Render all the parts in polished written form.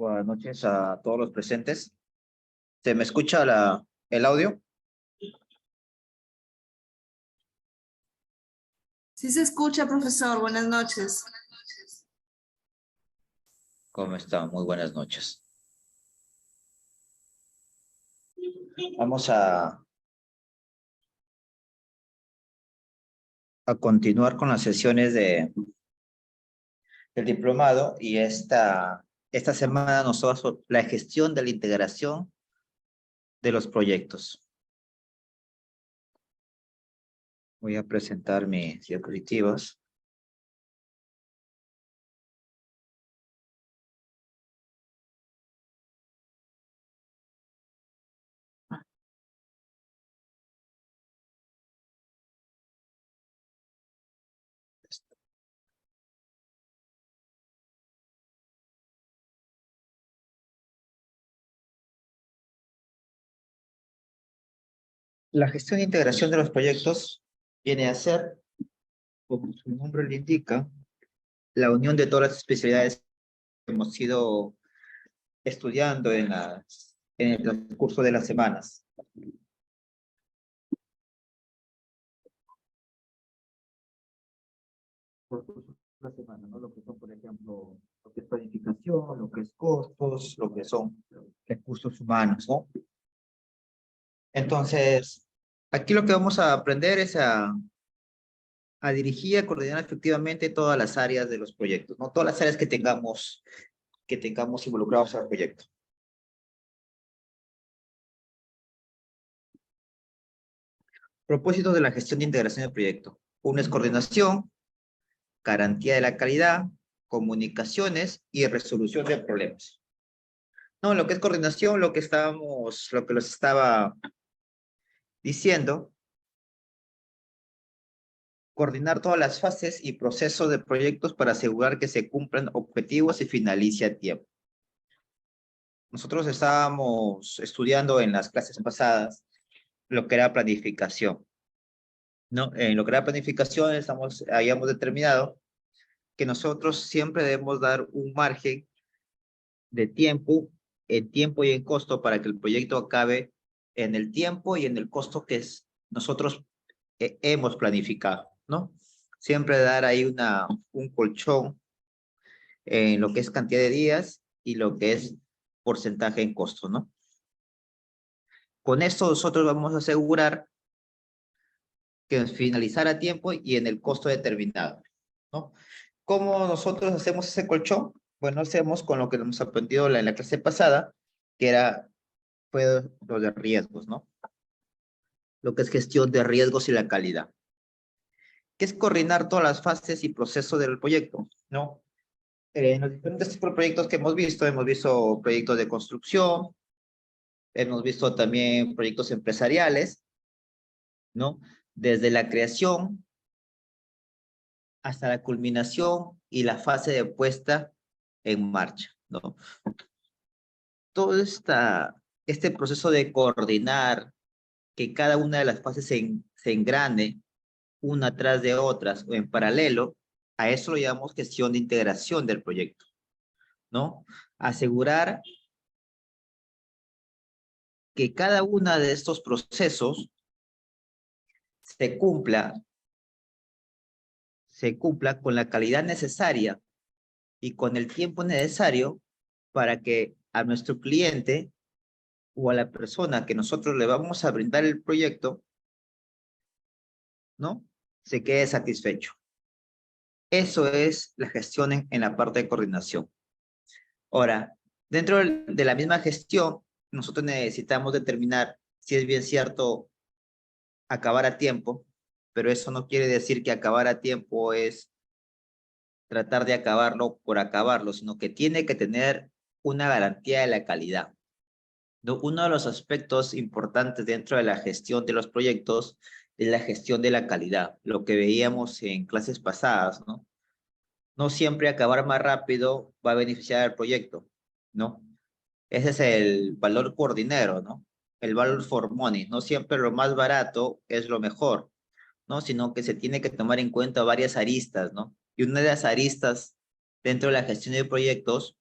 Buenas noches a todos los presentes. ¿Se me escucha el audio? Sí se escucha, profesor. Buenas noches. ¿Cómo está? Muy buenas noches. Vamos a continuar con las sesiones del diplomado y esta semana nos toca la gestión de la integración de los proyectos. Voy a presentar mis diapositivas. La gestión de integración de los proyectos viene a ser, como su nombre le indica, la unión de todas las especialidades que hemos ido estudiando en el transcurso de las semanas. La semana, ¿no? Lo que son, por ejemplo, lo que es planificación, lo que es costos, lo que son recursos humanos, ¿no? Entonces, aquí lo que vamos a aprender es a dirigir y a coordinar efectivamente todas las áreas de los proyectos, ¿no? Todas las áreas que tengamos involucrados al proyecto. Propósitos de la gestión de integración del proyecto. Uno es coordinación, garantía de la calidad, comunicaciones y resolución de problemas. No, lo que es coordinación, lo que los estaba diciendo, coordinar todas las fases y procesos de proyectos para asegurar que se cumplan objetivos y finalice a tiempo. Nosotros estábamos estudiando en las clases pasadas lo que era planificación, ¿no? En lo que era planificación habíamos determinado que nosotros siempre debemos dar un margen de tiempo, en tiempo y en costo para que el proyecto acabe en el tiempo y en el costo que nosotros hemos planificado, ¿no? Siempre dar ahí un colchón en lo que es cantidad de días y lo que es porcentaje en costo, ¿no? Con esto nosotros vamos a asegurar que finalizar a tiempo y en el costo determinado, ¿no? ¿Cómo nosotros hacemos ese colchón? Bueno, hacemos con lo que hemos aprendido en la clase pasada, fue lo de riesgos, ¿no? Lo que es gestión de riesgos y la calidad, que es coordinar todas las fases y procesos del proyecto, ¿no? En los diferentes tipos de proyectos que hemos visto proyectos de construcción, hemos visto también proyectos empresariales, ¿no? Desde la creación hasta la culminación y la fase de puesta en marcha, ¿no? Todo este proceso de coordinar, que cada una de las fases se engrane una tras de otras o en paralelo, a eso lo llamamos gestión de integración del proyecto, ¿no? Asegurar que cada uno de estos procesos se cumpla con la calidad necesaria y con el tiempo necesario para que a nuestro cliente o a la persona que nosotros le vamos a brindar el proyecto, ¿no? Se quede satisfecho. Eso es la gestión en la parte de coordinación. Ahora, dentro de la misma gestión, nosotros necesitamos determinar si es bien cierto acabar a tiempo, pero eso no quiere decir que acabar a tiempo es tratar de acabarlo por acabarlo, sino que tiene que tener una garantía de la calidad. Uno de los aspectos importantes dentro de la gestión de los proyectos es la gestión de la calidad, lo que veíamos en clases pasadas, ¿no? No siempre acabar más rápido va a beneficiar al proyecto, ¿no? Ese es el valor por dinero, ¿no? El valor for money. No siempre lo más barato es lo mejor, ¿no? Sino que se tiene que tomar en cuenta varias aristas, ¿no? Y una de las aristas dentro de la gestión de proyectos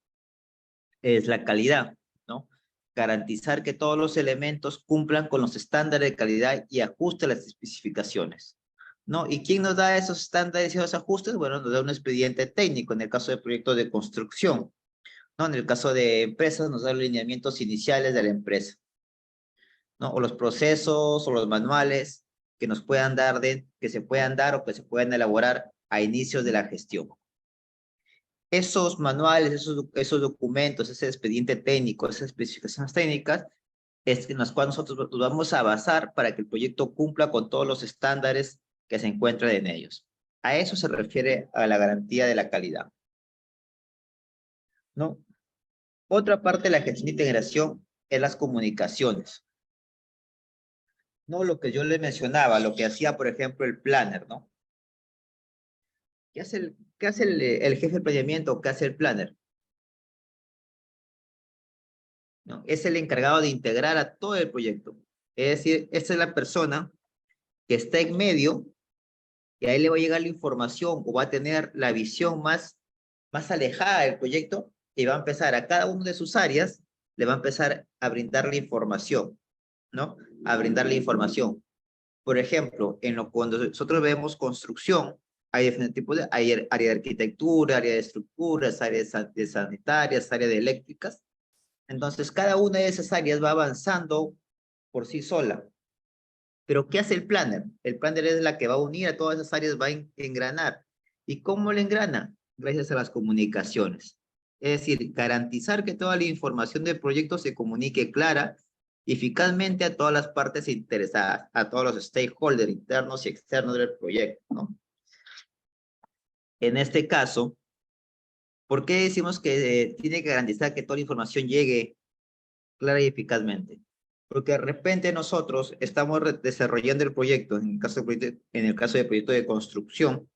es la calidad, ¿no? Garantizar que todos los elementos cumplan con los estándares de calidad y ajuste las especificaciones, ¿no? ¿Y quién nos da esos estándares y esos ajustes? Bueno, nos da un expediente técnico en el caso de proyectos de construcción, ¿no? En el caso de empresas nos da los lineamientos iniciales de la empresa, ¿no? O los procesos o los manuales que nos puedan dar, que se puedan dar o que se puedan elaborar a inicios de la gestión. Esos manuales, esos documentos, ese expediente técnico, esas especificaciones técnicas, es en las cuales nosotros nos vamos a basar para que el proyecto cumpla con todos los estándares que se encuentran en ellos. A eso se refiere a la garantía de la calidad, ¿no? Otra parte de la gestión de integración es las comunicaciones, ¿no? Lo que yo les mencionaba, lo que hacía, por ejemplo, el planner, ¿no? ¿Qué hace el jefe de planeamiento? ¿Qué hace el planner? ¿No? Es el encargado de integrar a todo el proyecto. Es decir, esta es la persona que está en medio y a él le va a llegar la información o va a tener la visión más alejada del proyecto y va a empezar a cada una de sus áreas, le va a empezar a brindar la información, ¿no? A brindarle información. Por ejemplo, cuando nosotros vemos construcción, hay diferentes tipos hay área de arquitectura, área de estructuras, áreas de sanitarias, área de eléctricas. Entonces, cada una de esas áreas va avanzando por sí sola. Pero, ¿qué hace el planner? El planner es la que va a unir a todas esas áreas, va a engranar. ¿Y cómo le engrana? Gracias a las comunicaciones. Es decir, garantizar que toda la información del proyecto se comunique clara y eficazmente a todas las partes interesadas, a todos los stakeholders internos y externos del proyecto, ¿no? En este caso, ¿por qué decimos que tiene que garantizar que toda la información llegue clara y eficazmente? Porque de repente nosotros estamos desarrollando el proyecto, en el caso de proyecto de construcción,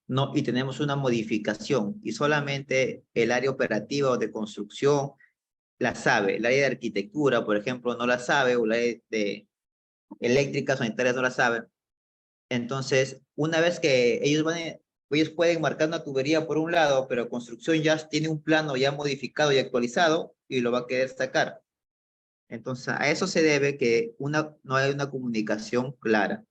¿no? Y tenemos una modificación y solamente el área operativa o de construcción la sabe. El área de arquitectura, por ejemplo, no la sabe, o la de eléctrica, sanitarias no la sabe. Entonces, una vez que ellos pueden marcar una tubería por un lado, pero construcción ya tiene un plano ya modificado y actualizado y lo va a querer sacar. Entonces, a eso se debe que no hay una comunicación clara,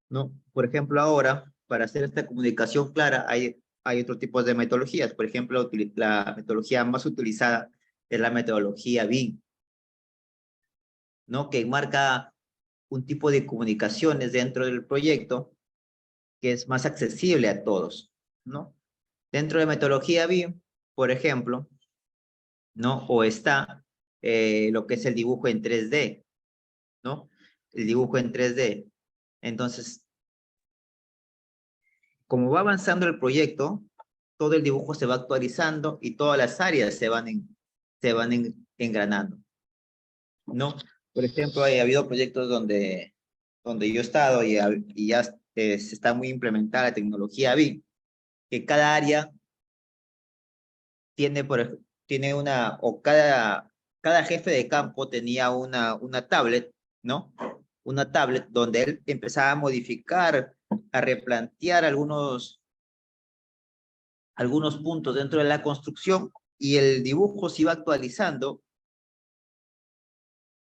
¿no? Por ejemplo, ahora, para hacer esta comunicación clara, hay otro tipo de metodologías. Por ejemplo, la metodología más utilizada es la metodología BIM, ¿no? Que marca un tipo de comunicaciones dentro del proyecto que es más accesible a todos, ¿no? Dentro de metodología BIM, por ejemplo, ¿no? O está lo que es el dibujo en 3D, ¿no? El dibujo en 3D. Entonces, como va avanzando el proyecto, todo el dibujo se va actualizando y todas las áreas se van engranando, ¿no? Por ejemplo, ha habido proyectos donde yo he estado y ya se está muy implementada la tecnología BIM, que cada área tiene o cada jefe de campo tenía una tablet, ¿no? Una tablet donde él empezaba a modificar, a replantear algunos puntos dentro de la construcción y el dibujo se iba actualizando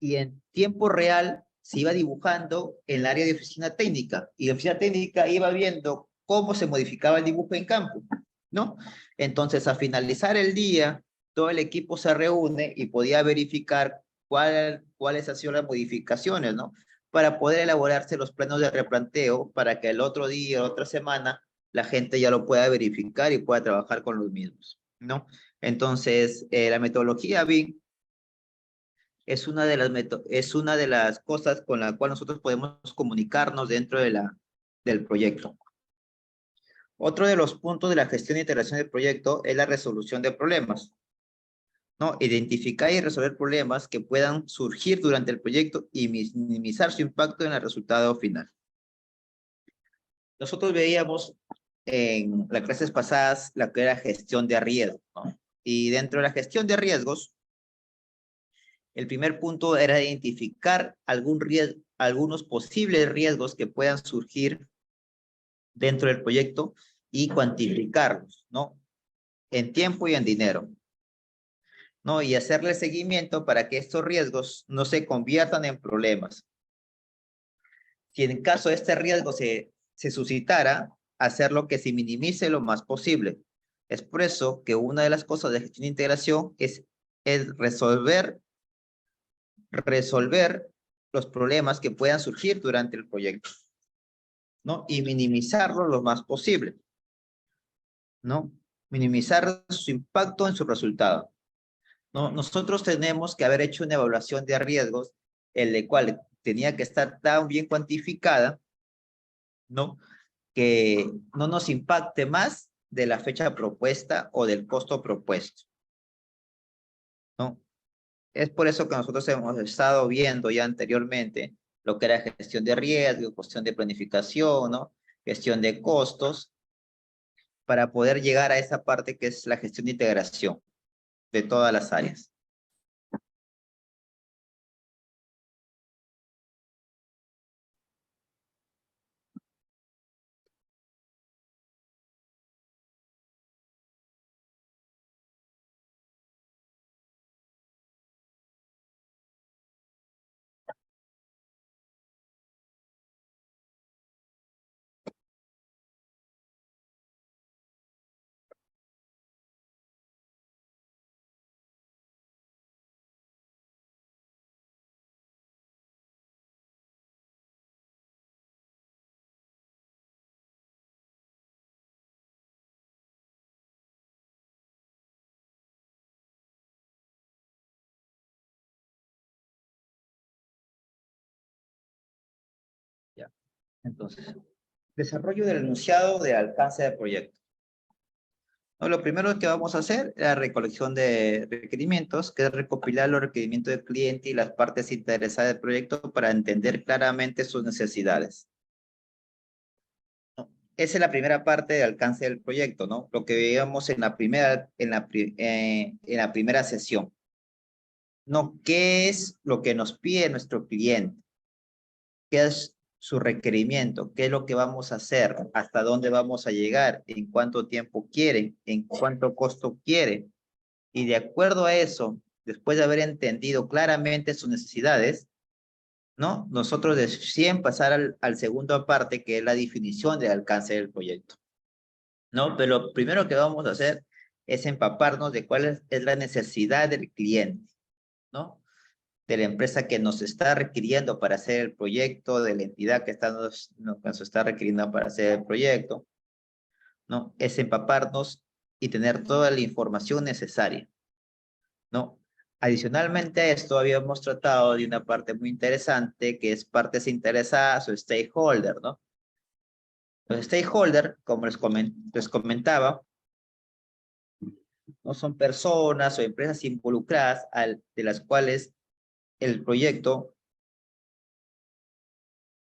y en tiempo real se iba dibujando en el área de oficina técnica y la oficina técnica iba viendo cómo se modificaba el dibujo en campo, ¿no? Entonces, a finalizar el día, todo el equipo se reúne y podía verificar cuáles han sido las modificaciones, ¿no? Para poder elaborarse los planos de replanteo para que el otro día, otra semana, la gente ya lo pueda verificar y pueda trabajar con los mismos, ¿no? Entonces, la metodología BIM es una de las cosas con la cual nosotros podemos comunicarnos dentro del proyecto. Otro de los puntos de la gestión e integración del proyecto es la resolución de problemas, ¿no? Identificar y resolver problemas que puedan surgir durante el proyecto y minimizar su impacto en el resultado final. Nosotros veíamos en las clases pasadas la que era gestión de riesgos, ¿no? Y dentro de la gestión de riesgos, el primer punto era identificar algunos posibles riesgos que puedan surgir dentro del proyecto y cuantificarlos, ¿no? en tiempo y en dinero, ¿no? Y hacerle seguimiento para que estos riesgos no se conviertan en problemas. Si en caso de este riesgo se suscitara, hacer lo que se minimice lo más posible. Es por eso que una de las cosas de gestión de integración es resolver los problemas que puedan surgir durante el proyecto, ¿no? Y minimizarlo lo más posible, ¿no? Minimizar su impacto en su resultado, ¿no? Nosotros tenemos que haber hecho una evaluación de riesgos, en la cual tenía que estar tan bien cuantificada, ¿no? Que no nos impacte más de la fecha propuesta o del costo propuesto, ¿no? Es por eso que nosotros hemos estado viendo ya anteriormente lo que era gestión de riesgo, cuestión de planificación, ¿no? Gestión de costos, para poder llegar a esa parte que es la gestión de integración de todas las áreas. Ya. Entonces, desarrollo del enunciado de alcance de proyecto. No, lo primero que vamos a hacer es la recolección de requerimientos, que es recopilar los requerimientos del cliente y las partes interesadas del proyecto para entender claramente sus necesidades, ¿no? Esa es la primera parte de alcance del proyecto, ¿no? Lo que veíamos en la primera sesión, ¿no? ¿Qué es lo que nos pide nuestro cliente? ¿Qué es su requerimiento? ¿Qué es lo que vamos a hacer? ¿Hasta dónde vamos a llegar? ¿En cuánto tiempo quieren? ¿En cuánto costo quieren? Y de acuerdo a eso, después de haber entendido claramente sus necesidades, ¿no? Nosotros deciden pasar al segundo parte, que es la definición del alcance del proyecto, ¿no? Pero lo primero que vamos a hacer es empaparnos de cuál es la necesidad del cliente, ¿no? De la empresa que nos está requiriendo para hacer el proyecto, de la entidad que nos está requiriendo para hacer el proyecto, ¿no? Es empaparnos y tener toda la información necesaria, ¿no? Adicionalmente a esto, habíamos tratado de una parte muy interesante, que es partes interesadas o stakeholder, ¿no? Los stakeholders, como les comentaba, no son personas o empresas involucradas de las cuales el proyecto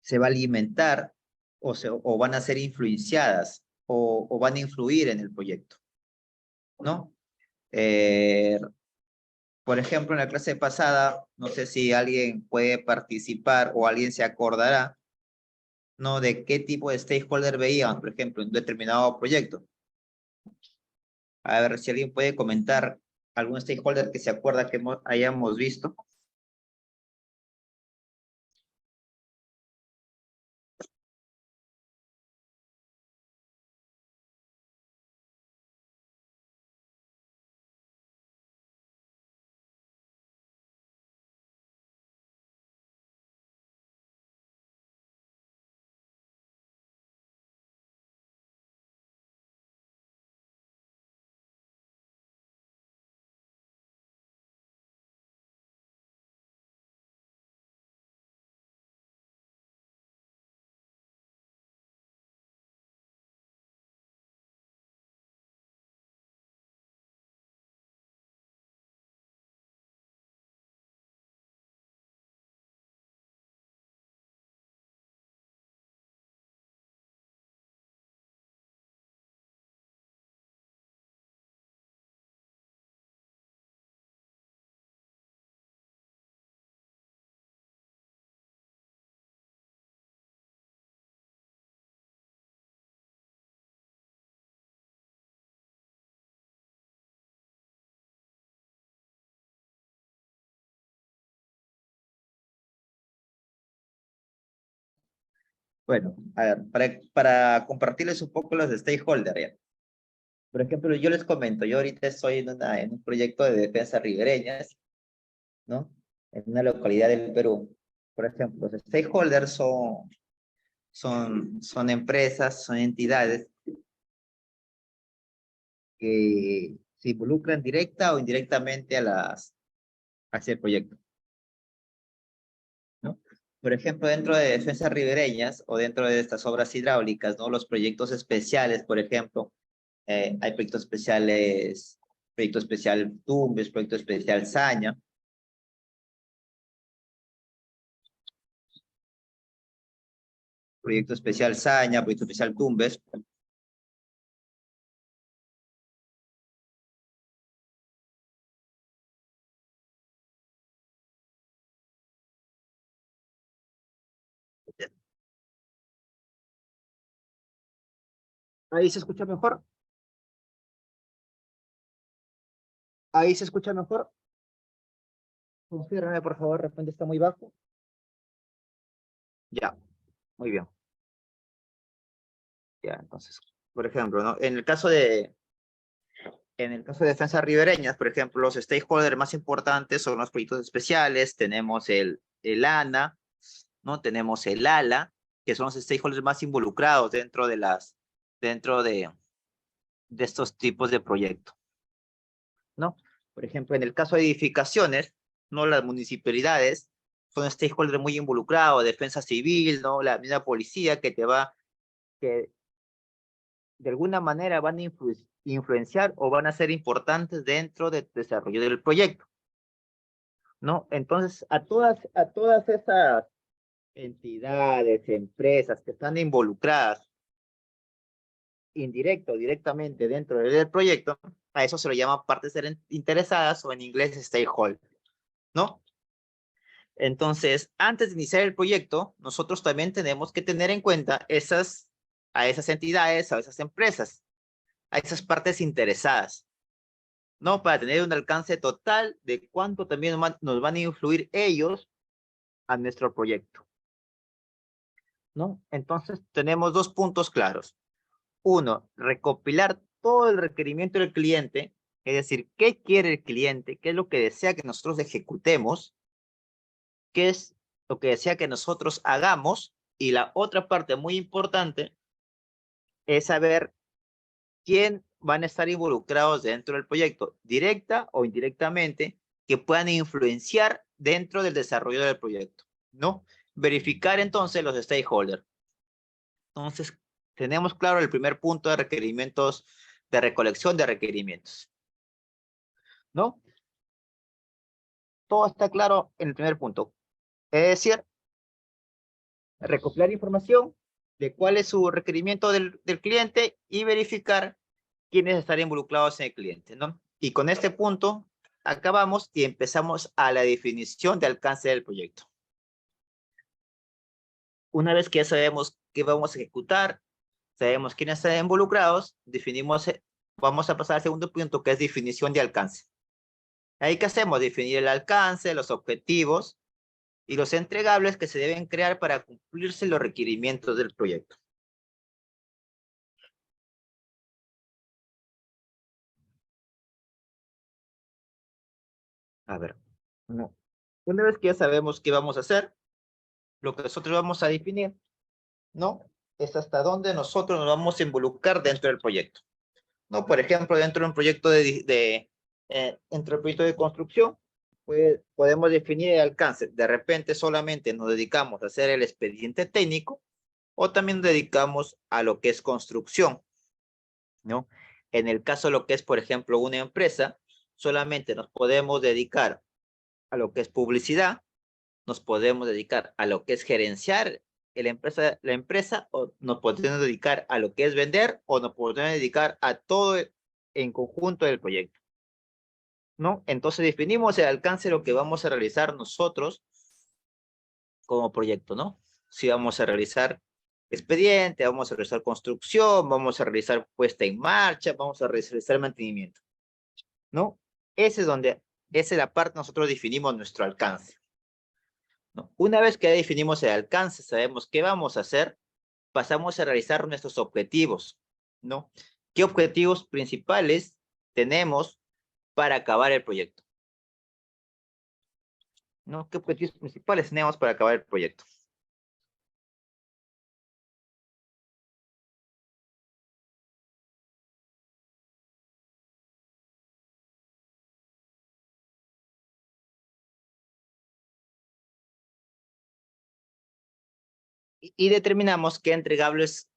se va a alimentar o van a ser influenciadas o van a influir en el proyecto, ¿no? Eh, por ejemplo, en la clase pasada, no sé si alguien puede participar o alguien se acordará, ¿no? De qué tipo de stakeholder veíamos, por ejemplo, en un determinado proyecto. A ver si alguien puede comentar algún stakeholder que se acuerda que hayamos visto. Bueno, a ver, para compartirles un poco los stakeholders, ¿ya? Por ejemplo, yo les comento, yo ahorita estoy en un proyecto de defensa ribereñas, ¿no? En una localidad del Perú. Por ejemplo, los stakeholders son empresas, son entidades que se involucran directa o indirectamente hacia el proyecto, ¿no? Por ejemplo, dentro de defensas ribereñas o dentro de estas obras hidráulicas, ¿no? Los proyectos especiales, por ejemplo, hay proyectos especiales, proyecto especial Tumbes, proyecto especial Saña, proyecto especial Saña, proyecto especial Tumbes. Ahí se escucha mejor. Ahí se escucha mejor. Confírmame, por favor, de repente está muy bajo. Ya, muy bien. Ya, entonces, por ejemplo, ¿no? En el caso de defensas ribereñas, por ejemplo, los stakeholders más importantes son los proyectos especiales, tenemos el ANA, ¿no? Tenemos el ALA, que son los stakeholders más involucrados dentro de estos tipos de proyectos, ¿no? Por ejemplo, en el caso de edificaciones, ¿no? Las municipalidades son stakeholders muy involucrados, defensa civil, ¿no? La misma policía que de alguna manera van a influenciar o van a ser importantes dentro del desarrollo del proyecto, ¿no? Entonces, a todas esas entidades, empresas que están involucradas indirecto o directamente dentro del proyecto, a eso se lo llama partes interesadas o en inglés stakeholder, ¿no? Entonces, antes de iniciar el proyecto, nosotros también tenemos que tener en cuenta a esas entidades, a esas empresas, a esas partes interesadas, ¿no? Para tener un alcance total de cuánto también nos van a influir ellos a nuestro proyecto, ¿no? Entonces, tenemos dos puntos claros. Uno, recopilar todo el requerimiento del cliente, es decir, qué quiere el cliente, qué es lo que desea que nosotros ejecutemos, qué es lo que desea que nosotros hagamos, y la otra parte muy importante es saber quién van a estar involucrados dentro del proyecto, directa o indirectamente, que puedan influenciar dentro del desarrollo del proyecto, ¿no? Verificar entonces los stakeholders. Entonces, tenemos claro el primer punto de requerimientos, de recolección de requerimientos, ¿no? Todo está claro en el primer punto. Es decir, recopilar información de cuál es su requerimiento del cliente y verificar quiénes están involucrados en el cliente, ¿no? Y con este punto acabamos y empezamos a la definición de alcance del proyecto. Una vez que ya sabemos qué vamos a ejecutar, sabemos quiénes están involucrados, vamos a pasar al segundo punto, que es definición de alcance. Ahí qué hacemos, definir el alcance, los objetivos y los entregables que se deben crear para cumplirse los requerimientos del proyecto. A ver, no. Una vez que ya sabemos qué vamos a hacer, lo que nosotros vamos a definir, ¿no? Es hasta dónde nosotros nos vamos a involucrar dentro del proyecto, ¿no? Por ejemplo, dentro de un proyecto dentro del proyecto de construcción, pues podemos definir el alcance. De repente solamente nos dedicamos a hacer el expediente técnico o también nos dedicamos a lo que es construcción, ¿no? En el caso de lo que es, por ejemplo, una empresa, solamente nos podemos dedicar a lo que es publicidad, nos podemos dedicar a lo que es gerenciar la empresa, o nos podemos dedicar a lo que es vender, o nos podemos dedicar a todo en conjunto del proyecto, ¿no? Entonces definimos el alcance de lo que vamos a realizar nosotros como proyecto, ¿no? Si vamos a realizar expediente, vamos a realizar construcción, vamos a realizar puesta en marcha, vamos a realizar mantenimiento, ¿no? Esa es la parte nosotros definimos nuestro alcance, ¿no? Una vez que definimos el alcance, sabemos qué vamos a hacer, pasamos a realizar nuestros objetivos, ¿no? ¿Qué objetivos principales tenemos para acabar el proyecto? ¿No? ¿Qué objetivos principales tenemos para acabar el proyecto? Y determinamos qué entregables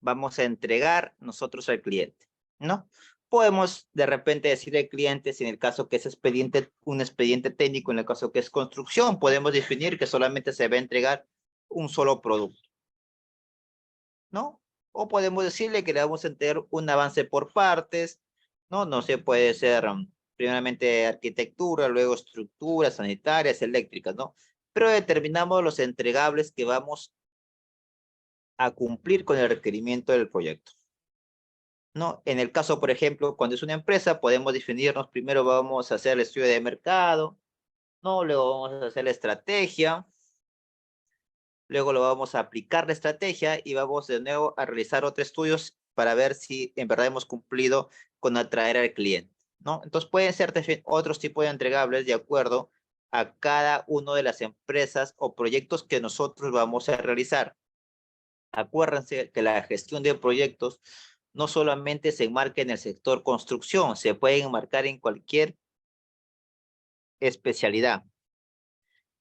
vamos a entregar nosotros al cliente, ¿no? Podemos de repente decir al cliente, si en el caso que es un expediente técnico, en el caso que es construcción, podemos definir que solamente se va a entregar un solo producto, ¿no? O podemos decirle que le vamos a entregar un avance por partes, ¿no? No sé, puede ser primeramente arquitectura, luego estructuras sanitarias, eléctricas, ¿no? Pero determinamos los entregables que vamos a cumplir con el requerimiento del proyecto, ¿no? En el caso, por ejemplo, cuando es una empresa, podemos definirnos, primero vamos a hacer el estudio de mercado, ¿no? Luego vamos a hacer la estrategia, luego lo vamos a aplicar la estrategia y vamos de nuevo a realizar otros estudios para ver si en verdad hemos cumplido con atraer al cliente, ¿no? Entonces pueden ser otros tipos de entregables de acuerdo a cada una de las empresas o proyectos que nosotros vamos a realizar. Acuérdense que la gestión de proyectos no solamente se enmarca en el sector construcción, se puede enmarcar en cualquier especialidad,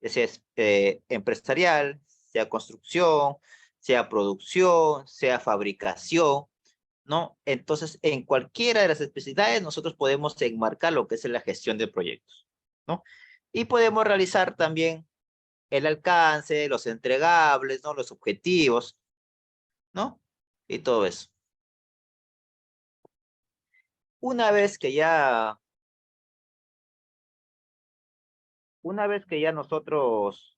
sea empresarial, sea construcción, sea producción, sea fabricación, ¿no? Entonces, en cualquiera de las especialidades nosotros podemos enmarcar lo que es la gestión de proyectos, ¿no? Y podemos realizar también el alcance, los entregables, ¿no? Los objetivos, ¿no? Y todo eso. Una vez que ya, una vez que ya nosotros,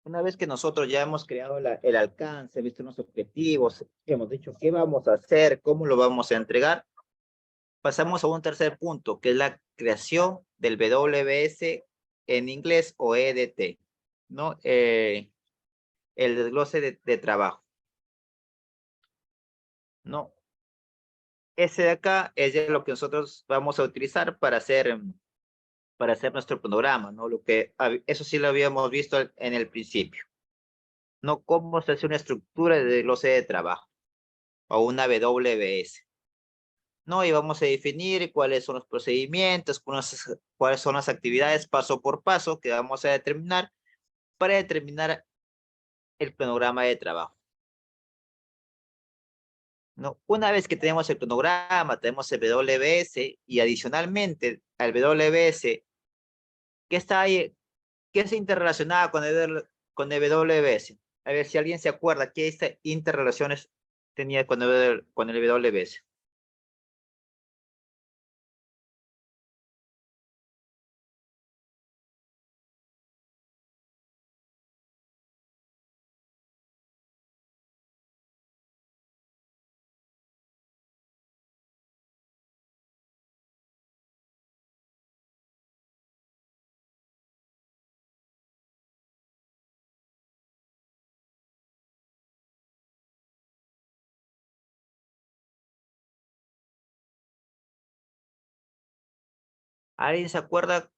una vez que nosotros ya hemos creado el alcance, visto los objetivos, hemos dicho qué vamos a hacer, cómo lo vamos a entregar, pasamos a un tercer punto, que es la creación del WBS en inglés o EDT, ¿no? El desglose de trabajo, ¿no? Ese de acá es ya lo que nosotros vamos a utilizar para hacer nuestro programa, ¿no? Eso sí lo habíamos visto en el principio, ¿no? Cómo se hace una estructura de desglose de trabajo o una WBS, ¿no? Y vamos a definir cuáles son los procedimientos, cuáles son las actividades paso por paso que vamos a determinar para determinar el cronograma de trabajo, ¿no? Una vez que tenemos el cronograma, tenemos el WBS y adicionalmente al WBS, ¿qué está ahí? ¿Qué se interrelacionaba con el WBS? A ver si alguien se acuerda qué interrelaciones tenía con el WBS. ¿Alguien se acuerda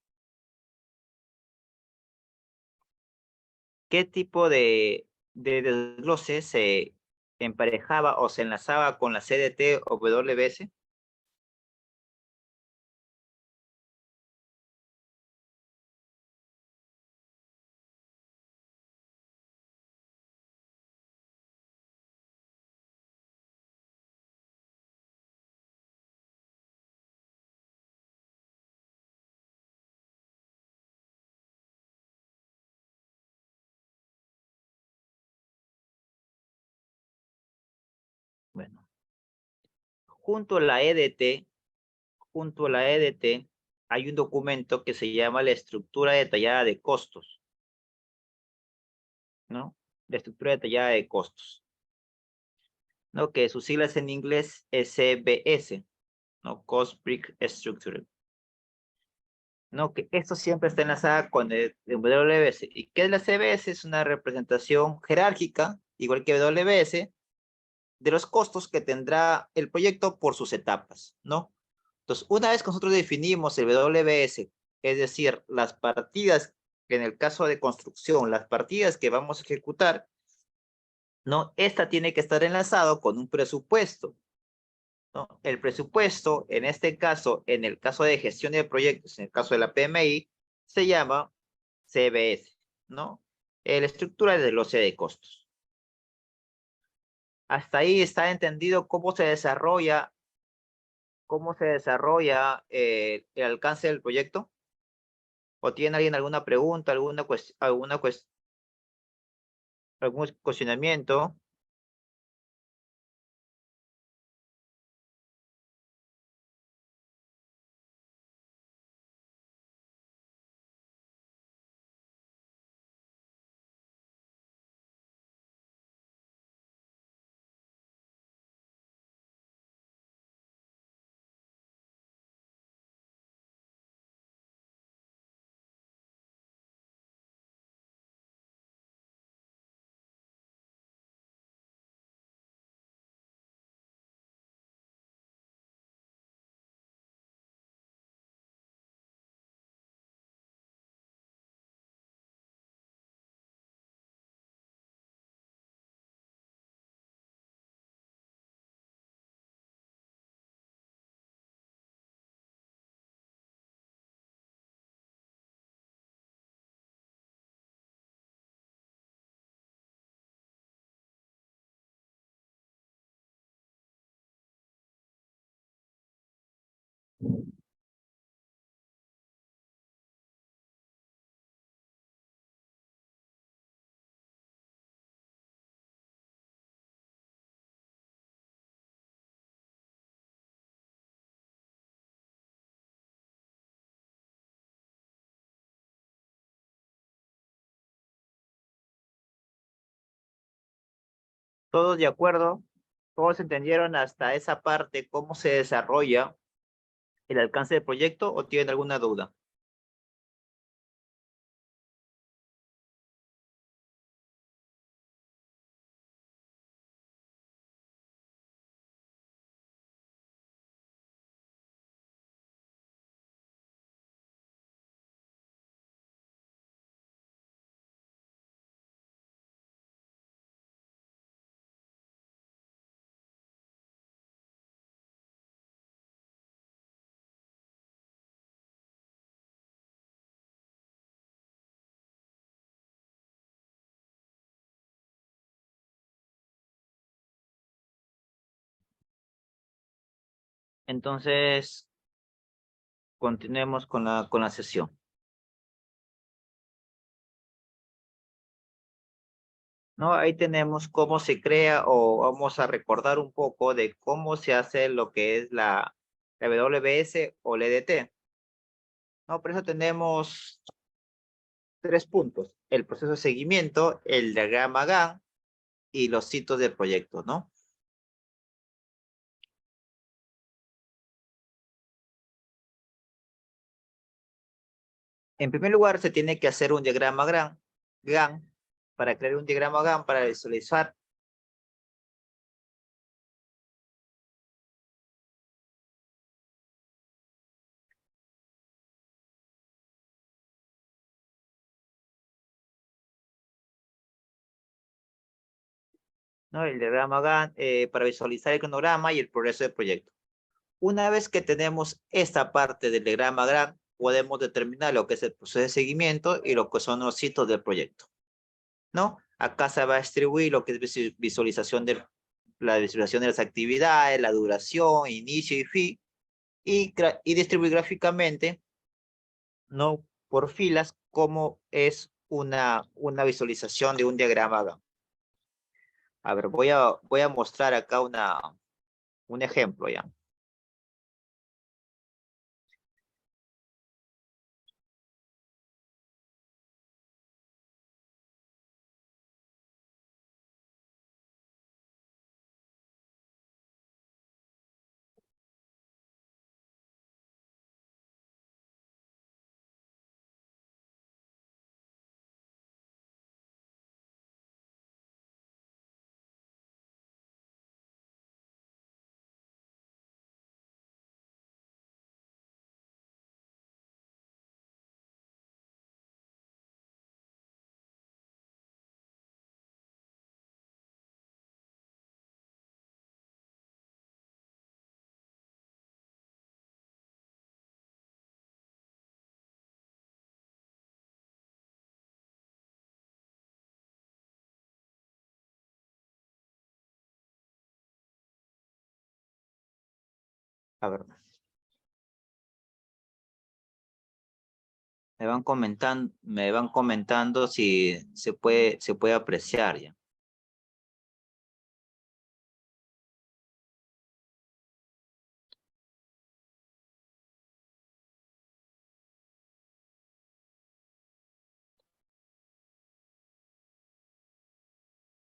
qué tipo de desglose se emparejaba o se enlazaba con la CDT o WBS? Bueno, junto a la EDT, junto a la EDT, hay un documento que se llama la estructura detallada de costos, ¿no? La estructura detallada de costos, ¿no? Que sus siglas en inglés es CBS, ¿no? Cost Brick Structure. ¿no? Que esto siempre está enlazado con el WBS. ¿Y qué es la CBS? Es una representación jerárquica, igual que WBS, de los costos que tendrá el proyecto por sus etapas, ¿no? Entonces, una vez que nosotros definimos el WBS, es decir, las partidas, que en el caso de construcción, las partidas que vamos a ejecutar, ¿no? Esta tiene que estar enlazado con un presupuesto, ¿no? El presupuesto, en este caso, en el caso de gestión de proyectos, en el caso de la PMI, se llama CBS, ¿no? La estructura de loce de costos. Hasta ahí está entendido cómo se desarrolla el alcance del proyecto. ¿O tiene alguien alguna pregunta, algún cuestionamiento? ¿Todos de acuerdo? ¿Todos entendieron hasta esa parte cómo se desarrolla el alcance del proyecto o tienen alguna duda? Entonces, continuemos con la sesión. ¿No? Ahí tenemos cómo se crea o vamos a recordar un poco de cómo se hace lo que es la WBS o el EDT. ¿No? Por eso tenemos tres puntos: el proceso de seguimiento, el diagrama Gantt y los hitos del proyecto, ¿no? En primer lugar, se tiene que hacer un diagrama Gantt. Para crear un diagrama Gantt, para visualizar, ¿no? El diagrama Gantt, para visualizar el cronograma y el progreso del proyecto. Una vez que tenemos esta parte del diagrama Gantt, podemos determinar lo que es el proceso de seguimiento y lo que son los hitos del proyecto, ¿no? Acá se va a distribuir lo que es visualización la visualización de las actividades, la duración, inicio y fin, y distribuir gráficamente, ¿no? Por filas, como es una visualización de un diagrama Gantt. A ver, voy a mostrar acá un ejemplo ya. A ver. Me van comentando si se puede apreciar ya.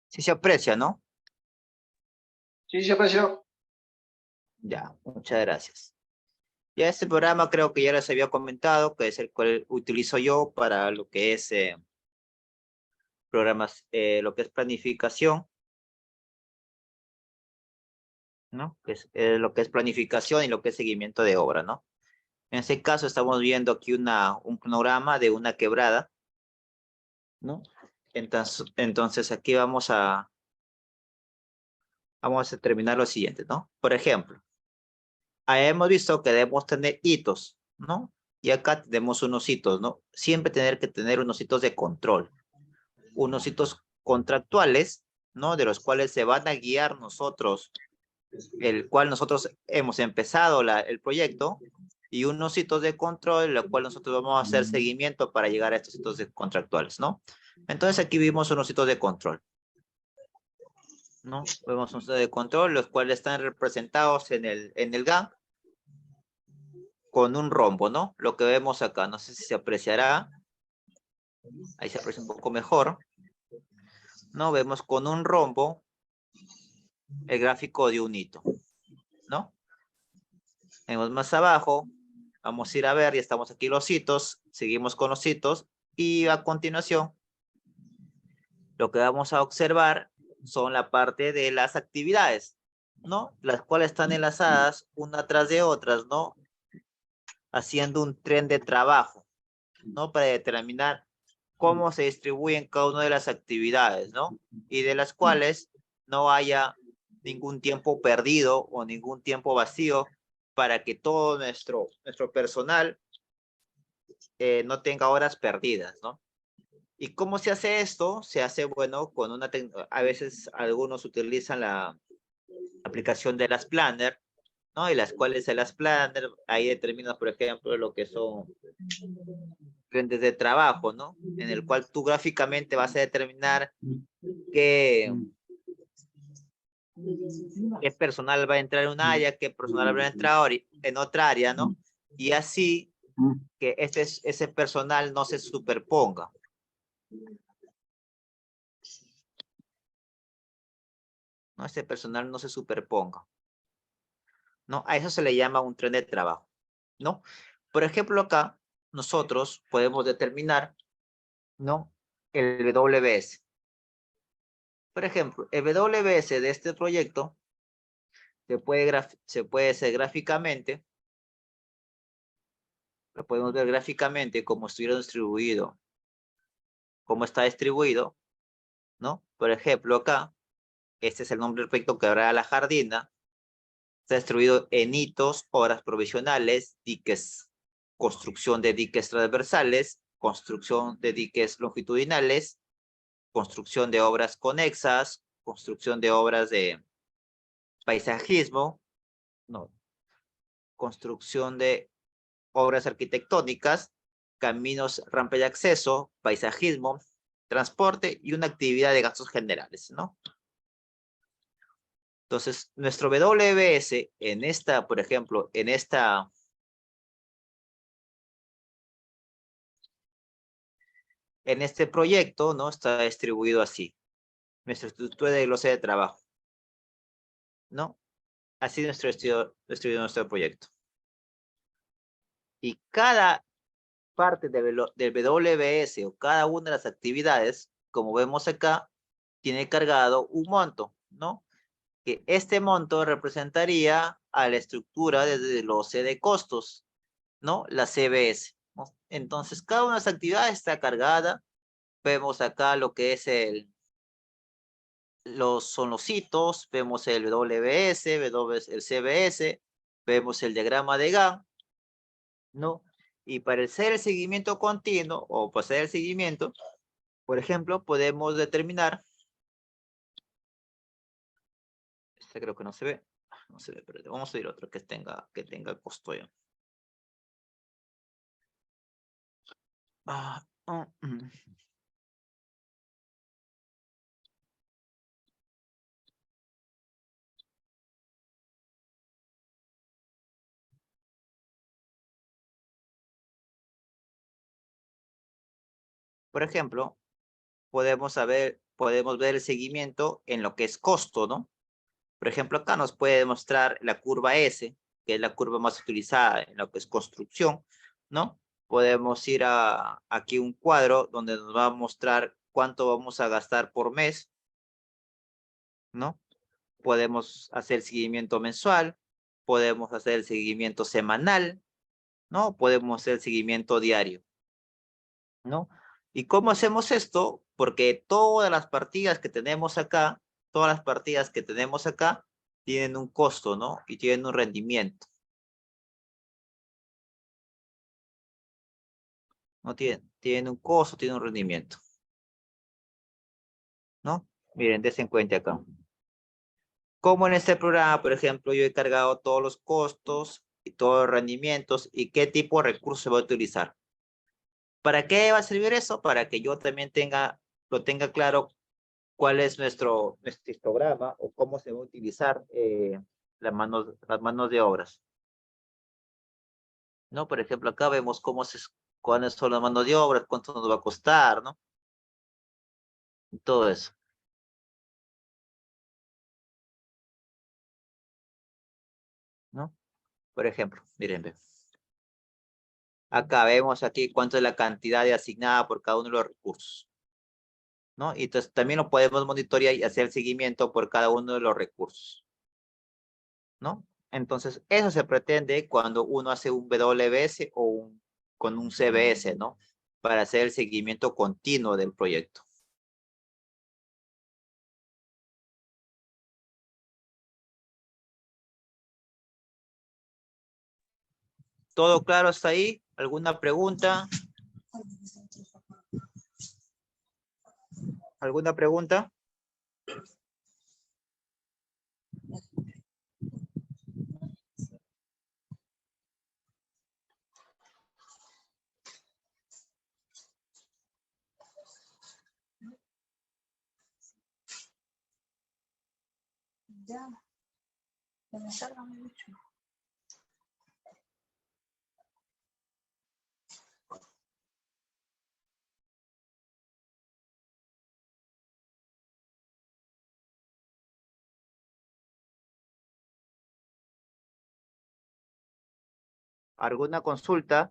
Sí se aprecia, ¿no? Sí, se apreció. Ya, muchas gracias. Ya este programa creo que ya les había comentado, que es el cual utilizo yo para lo que es programas, lo que es planificación, ¿no? Que es, lo que es planificación y lo que es seguimiento de obra, ¿no? En este caso estamos viendo aquí un cronograma de una quebrada, ¿no? Entonces aquí vamos a terminar lo siguiente, ¿no? Por ejemplo, hemos visto que debemos tener hitos, ¿no? Y acá tenemos unos hitos, ¿no? Siempre tener que tener unos hitos de control, unos hitos contractuales, ¿no? De los cuales se van a guiar nosotros, el cual nosotros hemos empezado el proyecto, y unos hitos de control, en los cuales nosotros vamos a hacer seguimiento para llegar a estos hitos contractuales, ¿no? Entonces aquí vimos unos hitos de control, ¿no? Vemos unos hitos de control, los cuales están representados en el GAN con un rombo, ¿no? Lo que vemos acá, no sé si se apreciará, ahí se aprecia un poco mejor, ¿no? Vemos con un rombo el gráfico de un hito, ¿no? Vemos más abajo, vamos a ir a ver, ya estamos aquí los hitos, seguimos con los hitos, y a continuación, lo que vamos a observar son la parte de las actividades, ¿no? Las cuales están enlazadas una tras de otras, ¿no? Haciendo un tren de trabajo, ¿no? Para determinar cómo se distribuyen cada una de las actividades, ¿no? Y de las cuales no haya ningún tiempo perdido o ningún tiempo vacío para que todo nuestro personal no tenga horas perdidas, ¿no? ¿Y cómo se hace esto? Se hace, bueno, con a veces algunos utilizan la aplicación de las Planner, ¿no? Y las cuales en las Planner, ahí determinas, por ejemplo, lo que son frentes de trabajo, ¿no? En el cual tú gráficamente vas a determinar qué personal va a entrar en un área, qué personal va a entrar en otra área, ¿no? Y así que ese personal no se superponga. ¿No? Ese personal no se superponga, ¿no? A eso se le llama un tren de trabajo, ¿no? Por ejemplo, acá nosotros podemos determinar, ¿no? El WS. Por ejemplo, el WS de este proyecto se puede hacer gráficamente, lo podemos ver gráficamente como estuviera distribuido, cómo está distribuido, ¿no? Por ejemplo, acá, este es el nombre del proyecto Quebrada La Jardina, está distribuido en hitos, obras provisionales, diques, construcción de diques transversales, construcción de diques longitudinales, construcción de obras conexas, construcción de obras de paisajismo, no, construcción de obras arquitectónicas, caminos, rampa de acceso, paisajismo, transporte y una actividad de gastos generales, ¿no? Entonces, nuestro WBS en esta, por ejemplo, en este proyecto, ¿no? Está distribuido así. Nuestra estructura de glosario de trabajo, ¿no? Así distribuido nuestro proyecto. Y cada parte del WBS o cada una de las actividades, como vemos acá, tiene cargado un monto, ¿no? Que este monto representaría a la estructura desde los C de costos, ¿no? La CBS, ¿no? Entonces, cada una de las actividades está cargada. Vemos acá lo que es son los hitos, vemos el WS, vemos el CBS, vemos el diagrama de Gantt, ¿no? Y para hacer el seguimiento continuo o para hacer el seguimiento, por ejemplo, podemos determinar, este creo que no se ve, no se ve, pero vamos a ir otro que tenga costo ya. Por ejemplo, podemos ver el seguimiento en lo que es costo, ¿no? Por ejemplo, acá nos puede mostrar la curva S, que es la curva más utilizada en lo que es construcción, ¿no? Podemos ir a aquí un cuadro donde nos va a mostrar cuánto vamos a gastar por mes, ¿no? Podemos hacer seguimiento mensual, podemos hacer el seguimiento semanal, ¿no? Podemos hacer el seguimiento diario, ¿no? ¿Y cómo hacemos esto? Porque todas las partidas que tenemos acá, tienen un costo, ¿no? Y tienen un rendimiento. No tienen un costo, tienen un rendimiento, ¿no? Miren, desen cuenta acá. Como en este programa, por ejemplo, yo he cargado todos los costos y todos los rendimientos y qué tipo de recursos se va a utilizar. ¿Para qué va a servir eso? Para que yo también lo tenga claro cuál es nuestro histograma o cómo se va a utilizar las manos de obras. ¿No? Por ejemplo, acá vemos cuáles son las manos de obras, cuánto nos va a costar, ¿no? Todo eso. ¿No? Por ejemplo, miren, ve. Acá vemos aquí cuánto es la cantidad de asignada por cada uno de los recursos, ¿no? Y entonces también lo podemos monitorear y hacer seguimiento por cada uno de los recursos, ¿no? Entonces, eso se pretende cuando uno hace un WBS o con un CBS, ¿no? Para hacer el seguimiento continuo del proyecto. ¿Todo claro hasta ahí? ¿Alguna pregunta? ¿Alguna pregunta? Ya, me salga mucho. ¿Alguna consulta?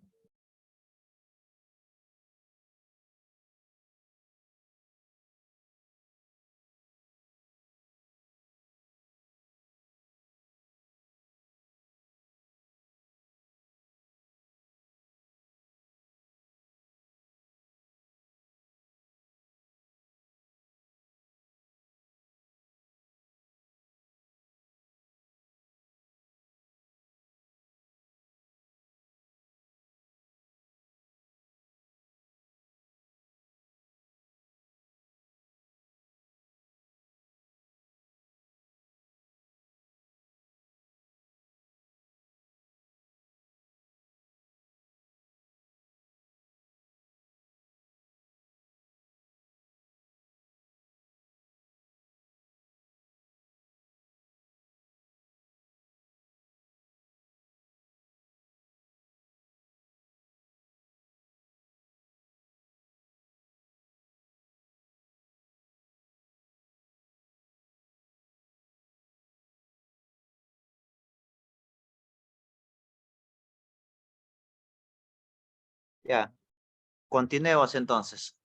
Ya. Continuemos entonces.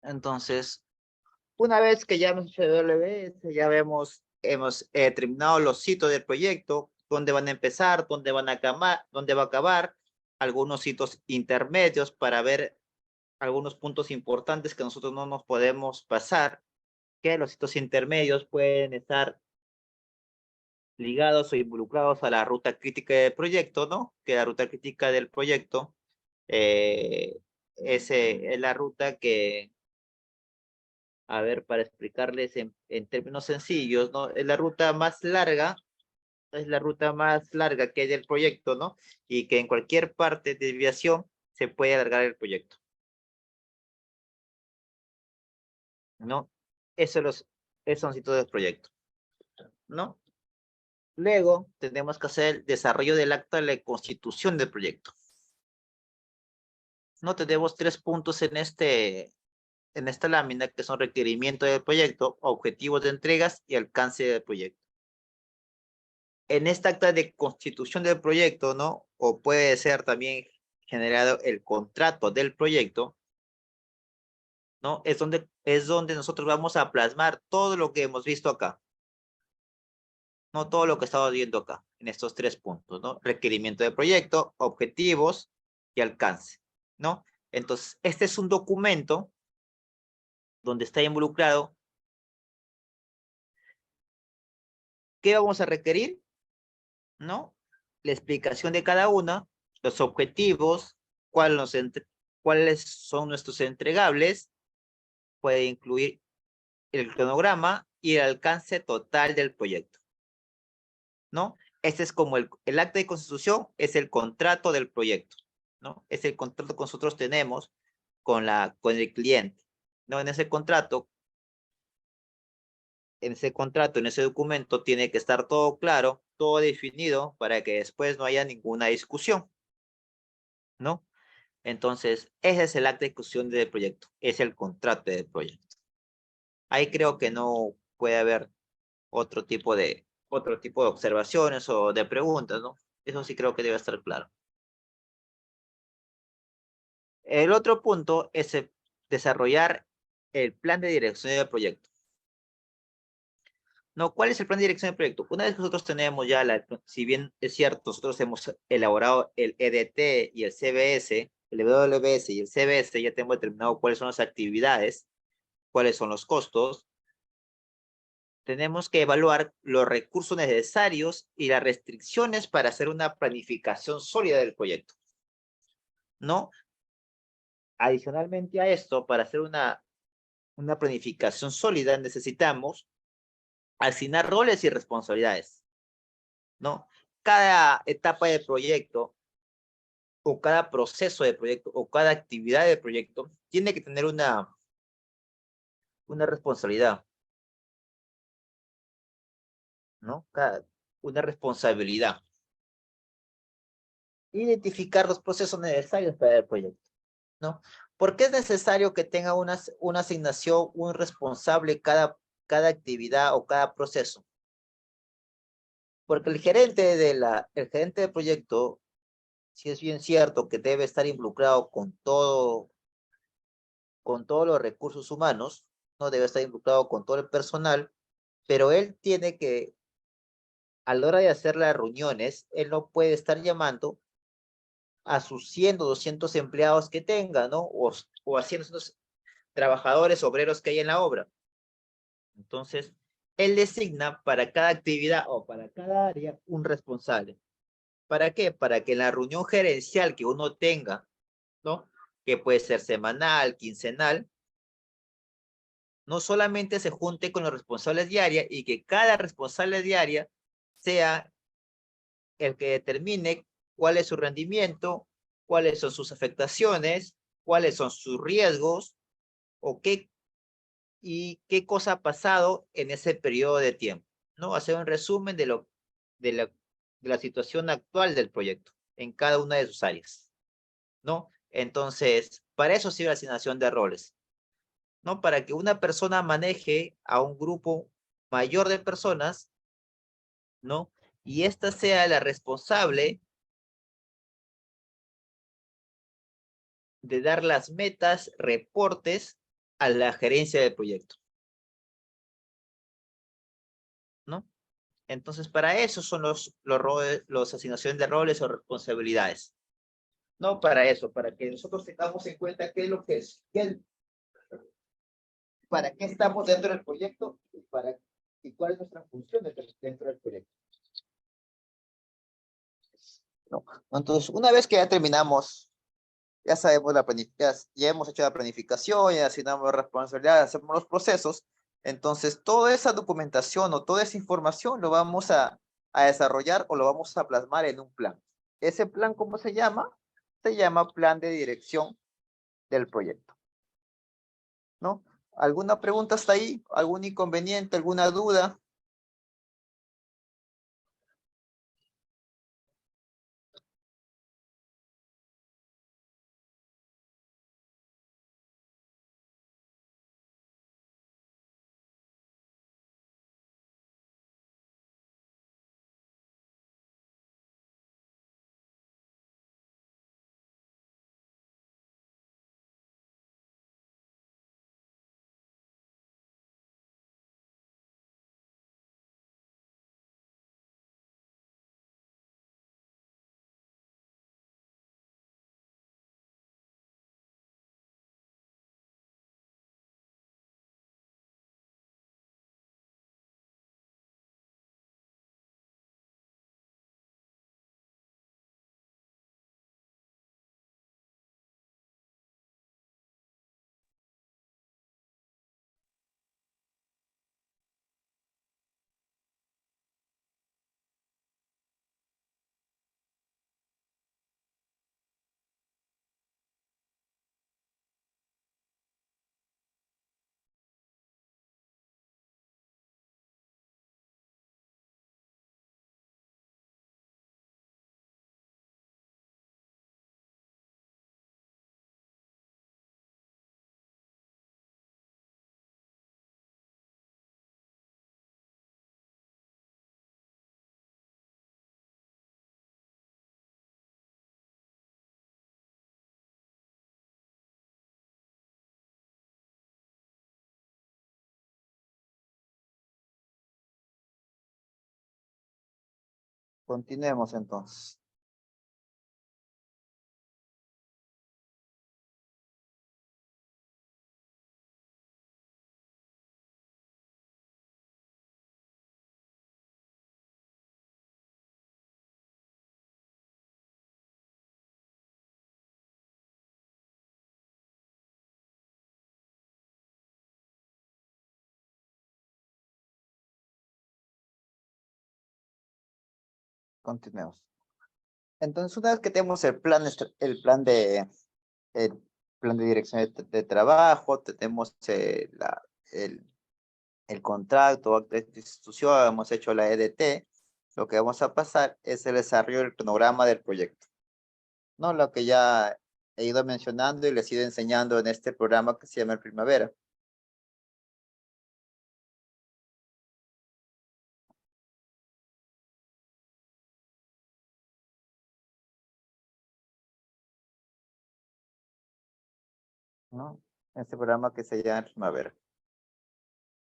Entonces, una vez que ya hemos hecho WS, ya hemos terminado los sitios del proyecto, dónde van a empezar, dónde va a acabar, algunos hitos intermedios para ver algunos puntos importantes que nosotros no nos podemos pasar, que los hitos intermedios pueden estar ligados o involucrados a la ruta crítica del proyecto, ¿no? Que la ruta crítica del proyecto es la ruta que, a ver, para explicarles en términos sencillos, ¿no? Es la ruta más larga que hay del proyecto, ¿no? Y que en cualquier parte de desviación se puede alargar el proyecto, ¿no? Esos son sitios del proyecto, ¿no? Luego tenemos que hacer el desarrollo del acta de la constitución del proyecto. No tenemos 3 puntos en esta lámina que son requerimiento del proyecto, objetivos de entregas y alcance del proyecto. En esta acta de constitución del proyecto, ¿no? O puede ser también generado el contrato del proyecto, ¿no? Es donde nosotros vamos a plasmar todo lo que hemos visto acá. No todo lo que estamos viendo acá, en estos 3 puntos, ¿no? Requerimiento de proyecto, objetivos y alcance, ¿no? Entonces, este es un documento donde está involucrado. ¿Qué vamos a requerir? ¿No? La explicación de cada una, los objetivos, cuáles son nuestros entregables, puede incluir el cronograma y el alcance total del proyecto, ¿no? Este es como el acta de constitución, es el contrato del proyecto, ¿no? Es el contrato que nosotros tenemos con el cliente, ¿no? En ese contrato, en ese documento, tiene que estar todo claro, todo definido, para que después no haya ninguna discusión, ¿no? Entonces, ese es el acta de ejecución del proyecto, es el contrato del proyecto. Ahí creo que no puede haber otro tipo de observaciones o de preguntas, ¿no? Eso sí creo que debe estar claro. El otro punto es desarrollar el plan de dirección del proyecto. No, ¿cuál es el plan de dirección del proyecto? Una vez que nosotros tenemos ya, si bien es cierto, nosotros hemos elaborado el EDT y el CBS, el WBS y el CBS, ya tenemos determinado cuáles son las actividades, cuáles son los costos. Tenemos que evaluar los recursos necesarios y las restricciones para hacer una planificación sólida del proyecto, ¿no? Adicionalmente a esto, para hacer una planificación sólida, necesitamos asignar roles y responsabilidades, ¿no? Cada etapa del proyecto, o cada proceso de proyecto, o cada actividad del proyecto, tiene que tener una responsabilidad, ¿no? Una responsabilidad. Identificar los procesos necesarios para el proyecto, ¿no? ¿Por qué es necesario que tenga una asignación, un responsable cada actividad o cada proceso? Porque el gerente del proyecto, sí es bien cierto que debe estar involucrado con todos los recursos humanos, no debe estar involucrado con todo el personal, pero él tiene que, a la hora de hacer las reuniones, él no puede estar llamando a sus 100 o 200 empleados que tenga, ¿no? O a 100 trabajadores, obreros que hay en la obra. Entonces, él designa para cada actividad o para cada área un responsable. ¿Para qué? Para que en la reunión gerencial que uno tenga, ¿no? Que puede ser semanal, quincenal, no solamente se junte con los responsables de área y que cada responsable de área sea el que determine cuál es su rendimiento, cuáles son sus afectaciones, cuáles son sus riesgos o qué cosa ha pasado en ese periodo de tiempo, ¿no? Hacer un resumen de la situación actual del proyecto en cada una de sus áreas, ¿no? Entonces, para eso sirve la asignación de roles, ¿no? Para que una persona maneje a un grupo mayor de personas, ¿no? Y esta sea la responsable de dar las metas, reportes a la gerencia del proyecto, ¿no? Entonces, para eso son los roles, las asignaciones de roles o responsabilidades. No para eso, para que nosotros tengamos en cuenta qué es lo que es, para qué estamos dentro del proyecto y cuál es nuestra función dentro del proyecto. ¿no? Entonces, una vez que ya terminamos, ya sabemos ya hemos hecho la planificación, ya asignamos responsabilidades, hacemos los procesos, entonces toda esa documentación o toda esa información lo vamos a desarrollar o lo vamos a plasmar en un plan. ¿Ese plan cómo se llama? Se llama plan de dirección del proyecto, ¿no? ¿Alguna pregunta hasta ahí? ¿Algún inconveniente? ¿Alguna duda? Continuemos entonces. Continuemos. Entonces, una vez que tenemos el plan de dirección de trabajo, tenemos el, el contrato, acta de institución, hemos hecho la EDT, lo que vamos a pasar es el desarrollo del cronograma del proyecto, ¿no? Lo que ya he ido mencionando y les he ido enseñando en este programa que se llama el Primavera. ¿No? Este programa que se llama Primavera,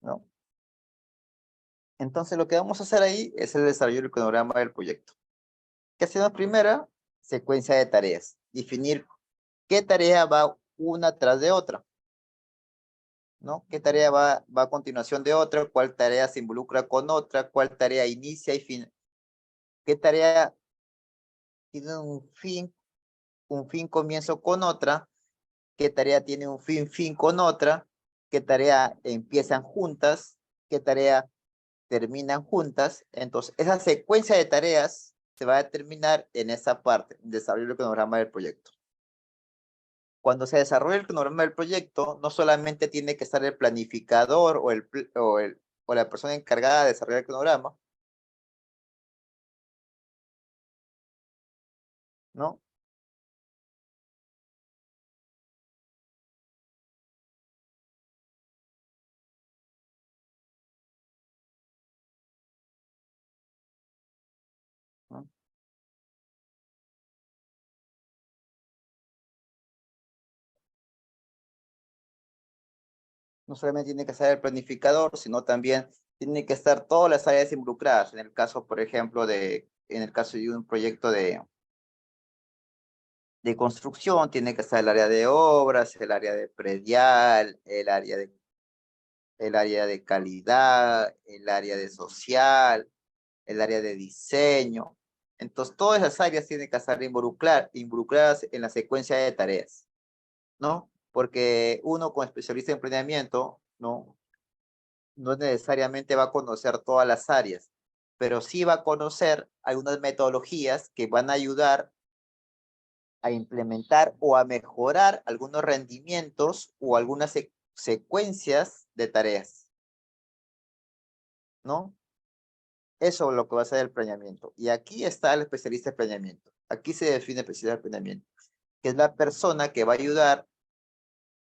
¿no? Entonces, lo que vamos a hacer ahí es el desarrollo del cronograma del proyecto. ¿Qué hacemos primero? Secuencia de tareas. Definir qué tarea va una tras de otra, ¿no? ¿Qué tarea va a continuación de otra? ¿Cuál tarea se involucra con otra? ¿Cuál tarea inicia y fin? ¿Qué tarea tiene un fin comienzo con otra? ¿Qué tarea tiene un fin con otra? ¿Qué tarea empiezan juntas? ¿Qué tarea terminan juntas? Entonces, esa secuencia de tareas se va a determinar en esa parte, desarrollo del cronograma del proyecto. Cuando se desarrolla el cronograma del proyecto, no solamente tiene que estar el planificador o la persona encargada de desarrollar el cronograma, ¿no? ¿No? No solamente tiene que estar el planificador, sino también tiene que estar todas las áreas involucradas. En el caso, por ejemplo, en el caso de un proyecto de construcción, tiene que estar el área de obras, el área de predial, el área de calidad, el área de social, el área de diseño. Entonces, todas esas áreas tienen que estar involucradas en la secuencia de tareas, ¿no? Porque uno como especialista en planeamiento, ¿no? No necesariamente va a conocer todas las áreas, pero sí va a conocer algunas metodologías que van a ayudar a implementar o a mejorar algunos rendimientos o algunas secuencias de tareas, ¿no? Eso es lo que va a ser el planeamiento. Y aquí está el especialista en planeamiento. Aquí se define el especialista en planeamiento, que es la persona que va a ayudar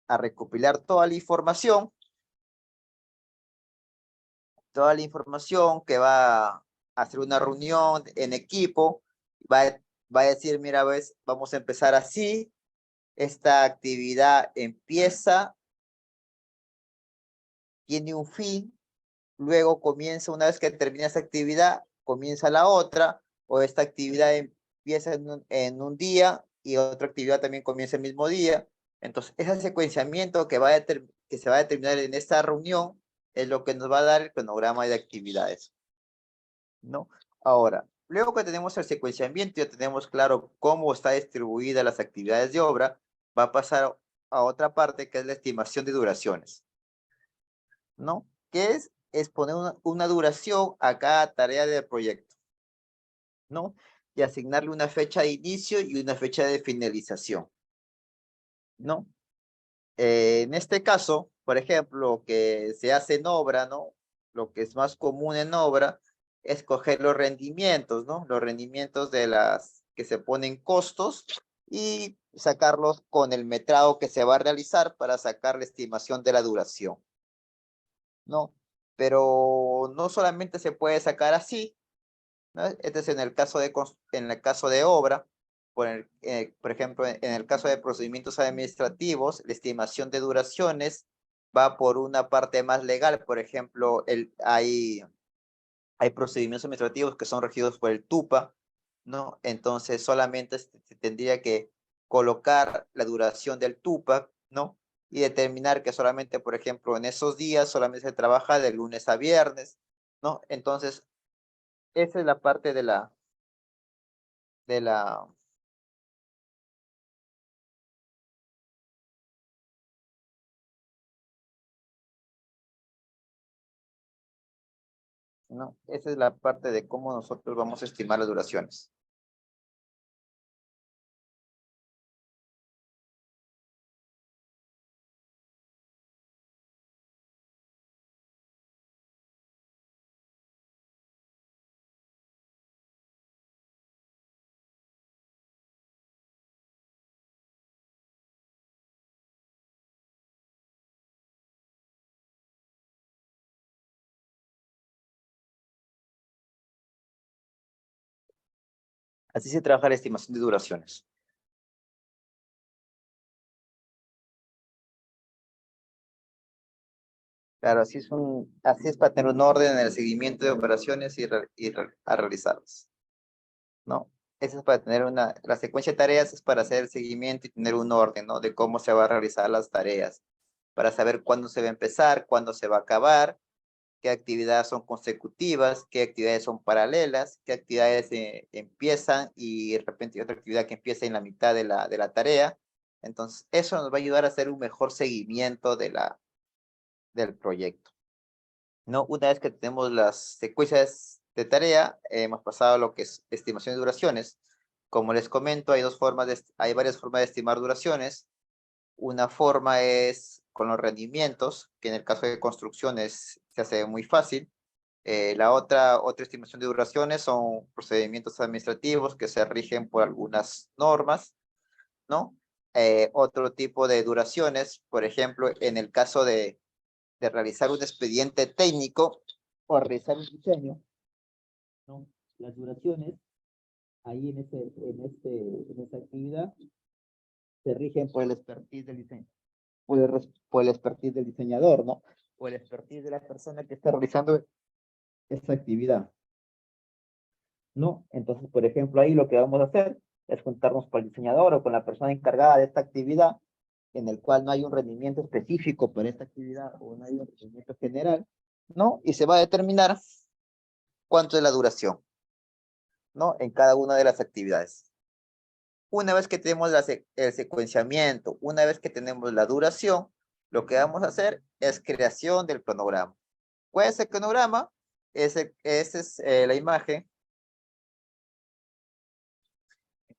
a recopilar toda la información, que va a hacer una reunión en equipo, va a decir, mira, ves, vamos a empezar así, esta actividad empieza, tiene un fin, luego comienza, una vez que termina esa actividad, comienza la otra, o esta actividad empieza en un día y otra actividad también comienza el mismo día. Entonces, ese secuenciamiento que se va a determinar en esta reunión es lo que nos va a dar el cronograma de actividades, ¿no? Ahora, luego que tenemos el secuenciamiento, ya tenemos claro cómo está distribuida las actividades de obra, va a pasar a otra parte que es la estimación de duraciones, ¿no? ¿Qué es? Es poner una duración a cada tarea del proyecto, ¿no? Y asignarle una fecha de inicio y una fecha de finalización, ¿no? En este caso, por ejemplo, que se hace en obra, ¿no? Lo que es más común en obra es coger los rendimientos, ¿no? Los rendimientos de las que se ponen costos y sacarlos con el metrado que se va a realizar para sacar la estimación de la duración, ¿no? Pero no solamente se puede sacar así, ¿no? Este es en el caso de obra. Por ejemplo, en el caso de procedimientos administrativos, la estimación de duraciones va por una parte más legal. Por ejemplo, hay procedimientos administrativos que son regidos por el TUPA, ¿no? Entonces, solamente se tendría que colocar la duración del TUPA, ¿no? Y determinar que solamente, por ejemplo, en esos días solamente se trabaja de lunes a viernes, ¿no? Entonces, esa es la parte de la, ¿no? Esa es la parte de cómo nosotros vamos a estimar las duraciones. Así se trabaja la estimación de duraciones. Claro, así es para tener un orden en el seguimiento de operaciones a realizarlas, ¿no? Eso es para tener la secuencia de tareas es para hacer el seguimiento y tener un orden, ¿no? De cómo se va a realizar las tareas, para saber cuándo se va a empezar, cuándo se va a acabar, qué actividades son consecutivas, qué actividades son paralelas, qué actividades empiezan y de repente hay otra actividad que empieza en la mitad de la tarea. Entonces, eso nos va a ayudar a hacer un mejor seguimiento del proyecto, ¿no? Una vez que tenemos las secuencias de tarea, hemos pasado a lo que es estimación de duraciones. Como les comento, hay varias formas de estimar duraciones. Una forma es con los rendimientos, que en el caso de construcciones se hace muy fácil. La otra estimación de duraciones son procedimientos administrativos que se rigen por algunas normas, ¿no? Otro tipo de duraciones, por ejemplo, en el caso de realizar un expediente técnico o realizar un diseño, ¿no? Las duraciones ahí en esta actividad se rigen por el expertise del diseño, por el expertise del diseñador, ¿no? O el expertise de la persona que está realizando esta actividad, ¿no? Entonces, por ejemplo, ahí lo que vamos a hacer es juntarnos con el diseñador o con la persona encargada de esta actividad, en el cual no hay un rendimiento específico para esta actividad o no hay un rendimiento general, ¿no? Y se va a determinar cuánto es la duración, ¿no? En cada una de las actividades. Una vez que tenemos el secuenciamiento, una vez que tenemos la duración, lo que vamos a hacer es creación del cronograma. ¿Cuál es el cronograma? Esa es la imagen.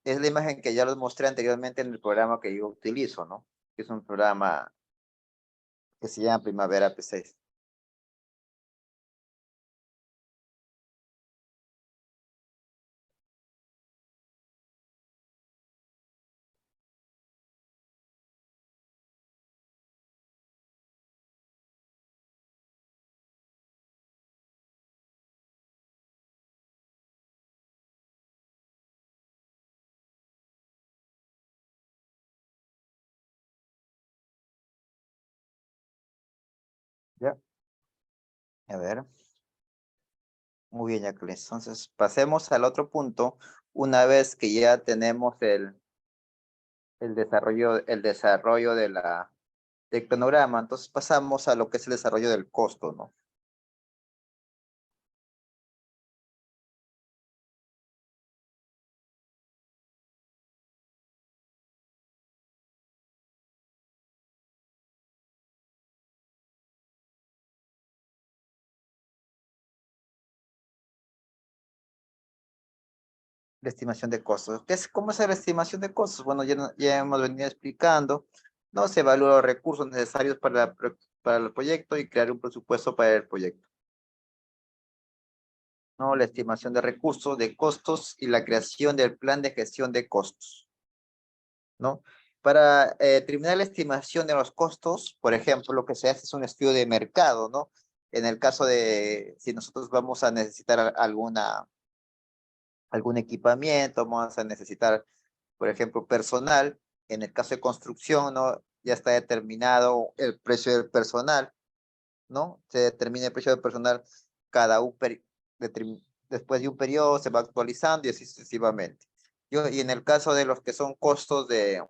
Es la imagen que ya les mostré anteriormente en el programa que yo utilizo, ¿no? Que es un programa que se llama Primavera P6. ¿Ya? A ver. Muy bien, Jacqueline. Entonces, pasemos al otro punto. Una vez que ya tenemos el desarrollo del cronograma, entonces pasamos a lo que es el desarrollo del costo, ¿no? La estimación de costos. ¿Cómo es la estimación de costos? Bueno, ya hemos venido explicando, ¿no? Se evalúan los recursos necesarios para el proyecto y crear un presupuesto para el proyecto, ¿no? La estimación de recursos, de costos y la creación del plan de gestión de costos, ¿no? Para terminar la estimación de los costos, por ejemplo, lo que se hace es un estudio de mercado, ¿no? En el caso de si nosotros vamos a necesitar algún equipamiento, vamos a necesitar, por ejemplo, personal. En el caso de construcción, ¿no? Ya está determinado el precio del personal, ¿no? Se determina el precio del personal cada después de un periodo, se va actualizando y así sucesivamente. Y en el caso de los que son costos de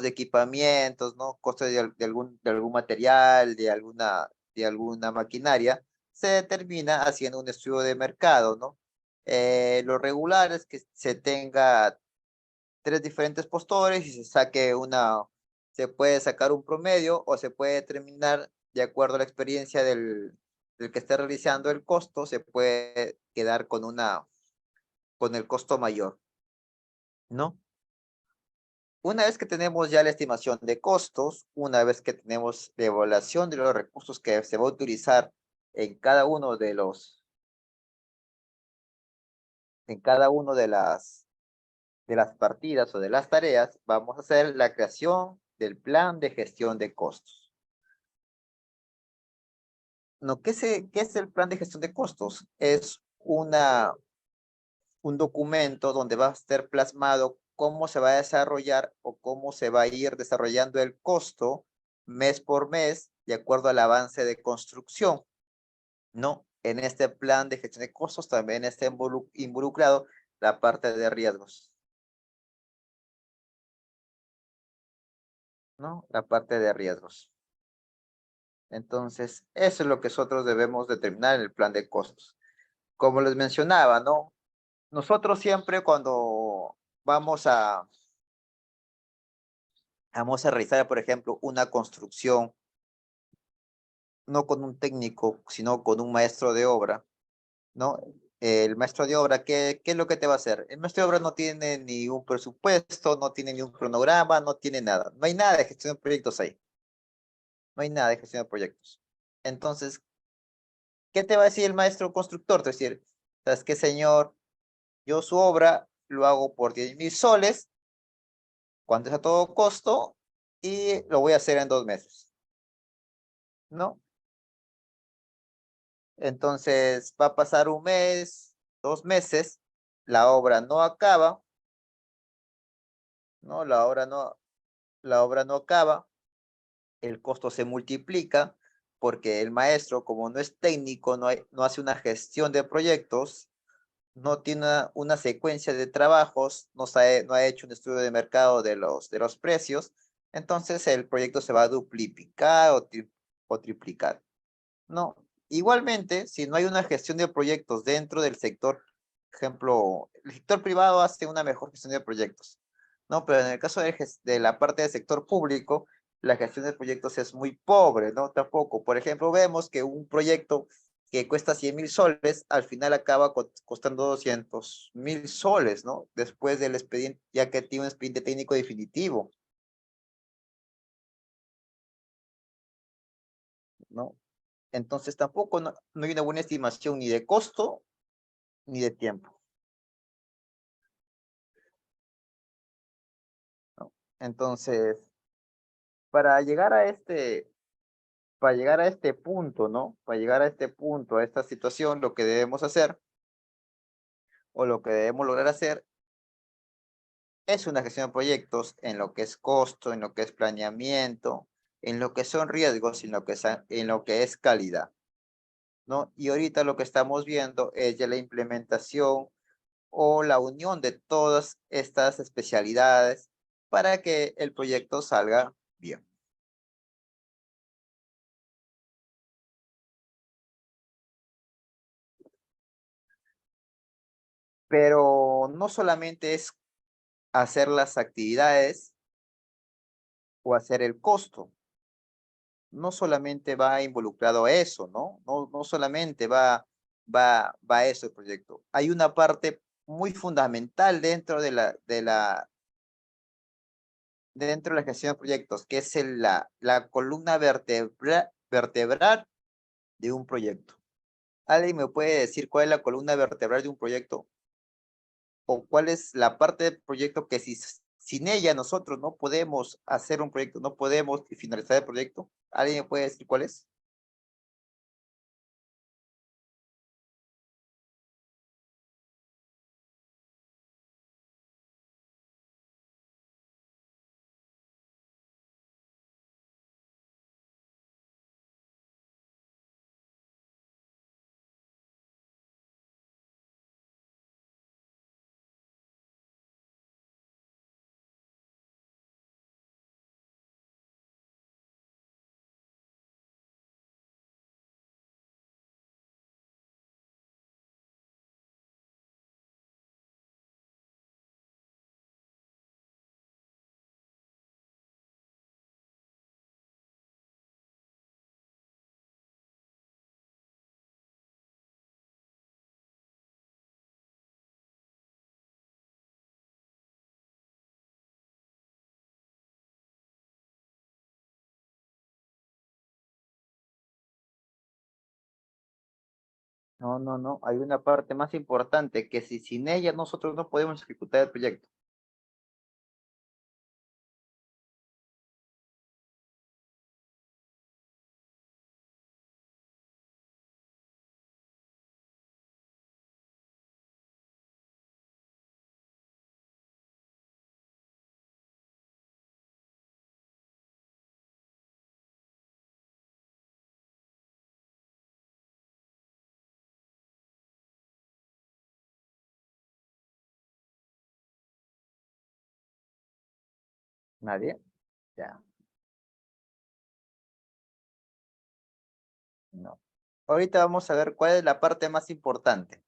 equipamientos, ¿no? Costos de algún material, de alguna maquinaria, se determina haciendo un estudio de mercado, ¿no? Lo regular es que se tenga 3 diferentes postores y se puede sacar un promedio o se puede determinar de acuerdo a la experiencia del que esté realizando el costo, se puede quedar con el costo mayor, ¿no? Una vez que tenemos ya la estimación de costos, una vez que tenemos la evaluación de los recursos que se va a utilizar en cada uno de las partidas o de las tareas, vamos a hacer la creación del plan de gestión de costos. No, ¿qué es el plan de gestión de costos? Es un documento donde va a estar plasmado cómo se va a desarrollar o cómo se va a ir desarrollando el costo mes por mes de acuerdo al avance de construcción, ¿no? En este plan de gestión de costos también está involucrado la parte de riesgos, ¿no? La parte de riesgos. Entonces, eso es lo que nosotros debemos determinar en el plan de costos. Como les mencionaba, ¿no? Nosotros siempre cuando vamos a realizar, por ejemplo, una construcción, no con un técnico, sino con un maestro de obra, ¿no? El maestro de obra, ¿qué es lo que te va a hacer? El maestro de obra no tiene ni un presupuesto, no tiene ni un cronograma, no tiene nada. No hay nada de gestión de proyectos ahí. No hay nada de gestión de proyectos. Entonces, ¿qué te va a decir el maestro constructor? Te va a decir, ¿sabes qué, señor? Yo su obra lo hago por 10.000 soles, cuando es a todo costo, y lo voy a hacer en 2 meses, ¿no? Entonces va a pasar un mes, 2 meses, la obra no acaba, ¿no? La obra no acaba, el costo se multiplica porque el maestro, como no es técnico, no hace una gestión de proyectos, no tiene una secuencia de trabajos, no ha hecho un estudio de mercado de los precios, entonces el proyecto se va a duplicar o triplicar, ¿no? Igualmente, si no hay una gestión de proyectos dentro del sector ejemplo, el sector privado hace una mejor gestión de proyectos, ¿no? Pero en el caso de la parte del sector público, la gestión de proyectos es muy pobre, ¿no? Tampoco. Por ejemplo, vemos que un proyecto que cuesta 100.000 soles, al final acaba costando 200.000 soles, ¿no? Después del expediente, ya que tiene un expediente técnico definitivo, ¿no? Entonces tampoco no hay una buena estimación ni de costo ni de tiempo, ¿no? Entonces, para llegar a este punto, ¿no? Para llegar a este punto, a esta situación, lo que debemos hacer o lo que debemos lograr hacer es una gestión de proyectos en lo que es costo, en lo que es planeamiento, en lo que son riesgos y en lo que es calidad, ¿no? Y ahorita lo que estamos viendo es ya la implementación o la unión de todas estas especialidades para que el proyecto salga bien. Pero no solamente es hacer las actividades o hacer el costo, no solamente va involucrado a eso, ¿no? No solamente va eso el proyecto. Hay una parte muy fundamental dentro de la gestión de proyectos, que es la columna vertebral de un proyecto. ¿Alguien me puede decir cuál es la columna vertebral de un proyecto? ¿O cuál es la parte del proyecto que sin ella nosotros no podemos hacer un proyecto, no podemos finalizar el proyecto? ¿Alguien me puede decir cuál es? No, no, no. Hay una parte más importante que si sin ella nosotros no podemos ejecutar el proyecto. ¿Nadie? Ya, no. Ahorita vamos a ver cuál es la parte más importante,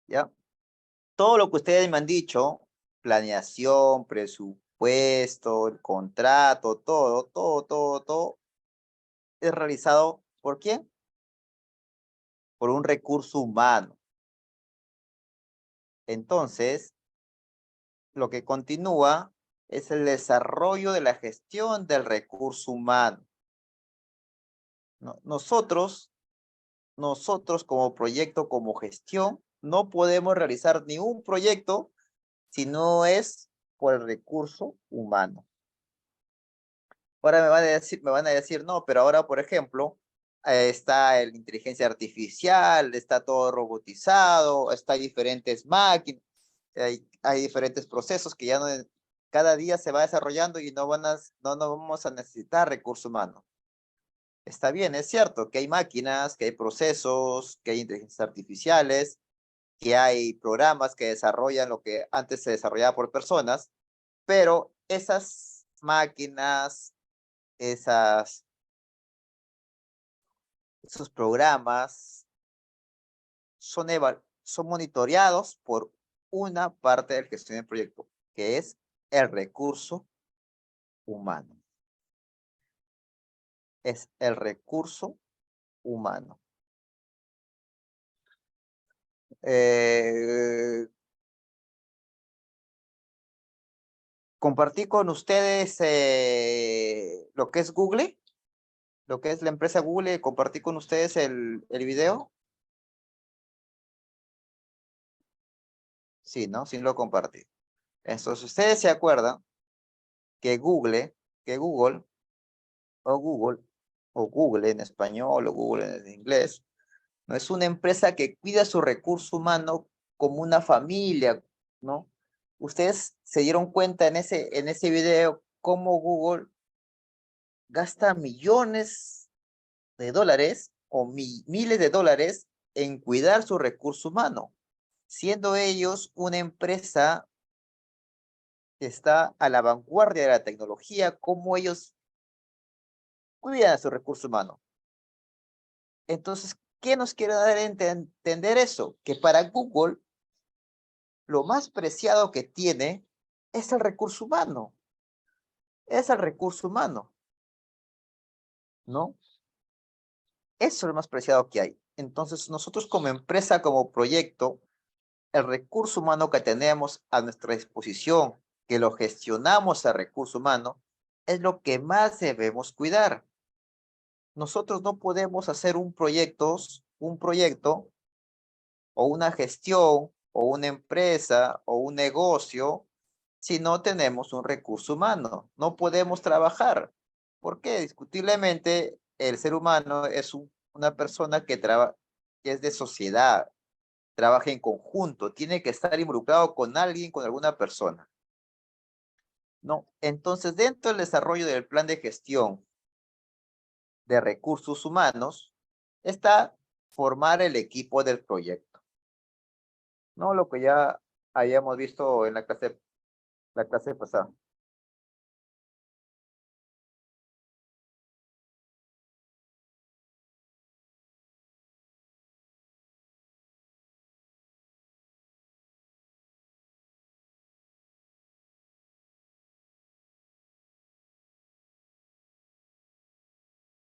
¿ya? Todo lo que ustedes me han dicho, planeación, presupuesto, el contrato, todo, es realizado ¿por quién? Por un recurso humano. Entonces, lo que continúa es el desarrollo de la gestión del recurso humano. Nosotros como proyecto, como gestión, no podemos realizar ni un proyecto si no es por el recurso humano. Ahora me van a decir, no, pero ahora, por ejemplo, está la inteligencia artificial, está todo robotizado, está diferentes máquinas, hay diferentes procesos que ya no, cada día se va desarrollando y no vamos a necesitar recurso humano. Está bien, es cierto que hay máquinas, que hay procesos, que hay inteligencias artificiales, que hay programas que desarrollan lo que antes se desarrollaba por personas, pero esas máquinas, esas, esos programas son monitoreados por una parte del gestión del proyecto, que es el recurso humano. Es el recurso humano. Compartí con ustedes lo que es Google, lo que es la empresa Google, compartí con ustedes el video. Sí, ¿no? Sí lo compartí. Entonces, ustedes se acuerdan que Google, o Google en español, o Google en inglés, no es una empresa que cuida su recurso humano como una familia, ¿no? Ustedes se dieron cuenta en ese video cómo Google gasta millones de dólares o miles de dólares en cuidar su recurso humano, siendo ellos una empresa que está a la vanguardia de la tecnología, cómo ellos cuidan su recurso humano. Entonces, ¿qué nos quiere dar a entender eso? Que para Google, lo más preciado que tiene es el recurso humano. Es el recurso humano, ¿no? Eso es lo más preciado que hay. Entonces, nosotros como empresa, como proyecto, el recurso humano que tenemos a nuestra disposición, que lo gestionamos a recurso humano, es lo que más debemos cuidar. Nosotros no podemos hacer un proyecto o una gestión o una empresa o un negocio si no tenemos un recurso humano. No podemos trabajar. ¿Por qué? Discutiblemente el ser humano es una persona que es de sociedad, trabaja en conjunto, tiene que estar involucrado con alguien, con alguna persona. ¿No? Entonces, dentro del desarrollo del plan de gestión de recursos humanos, está formar el equipo del proyecto. ¿No? Lo que ya habíamos visto en la clase pasada.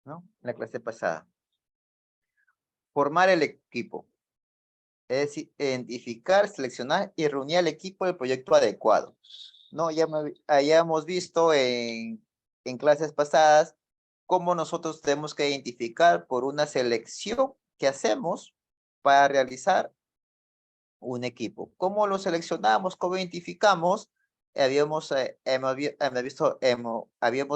¿No? En la clase pasada. Formar el equipo. Es decir, identificar, seleccionar y reunir al equipo del proyecto adecuado. ¿No? Ya hayamos visto en clases pasadas cómo nosotros tenemos que identificar por una selección que hacemos para realizar un equipo. ¿Cómo lo seleccionamos? ¿Cómo identificamos? Habíamos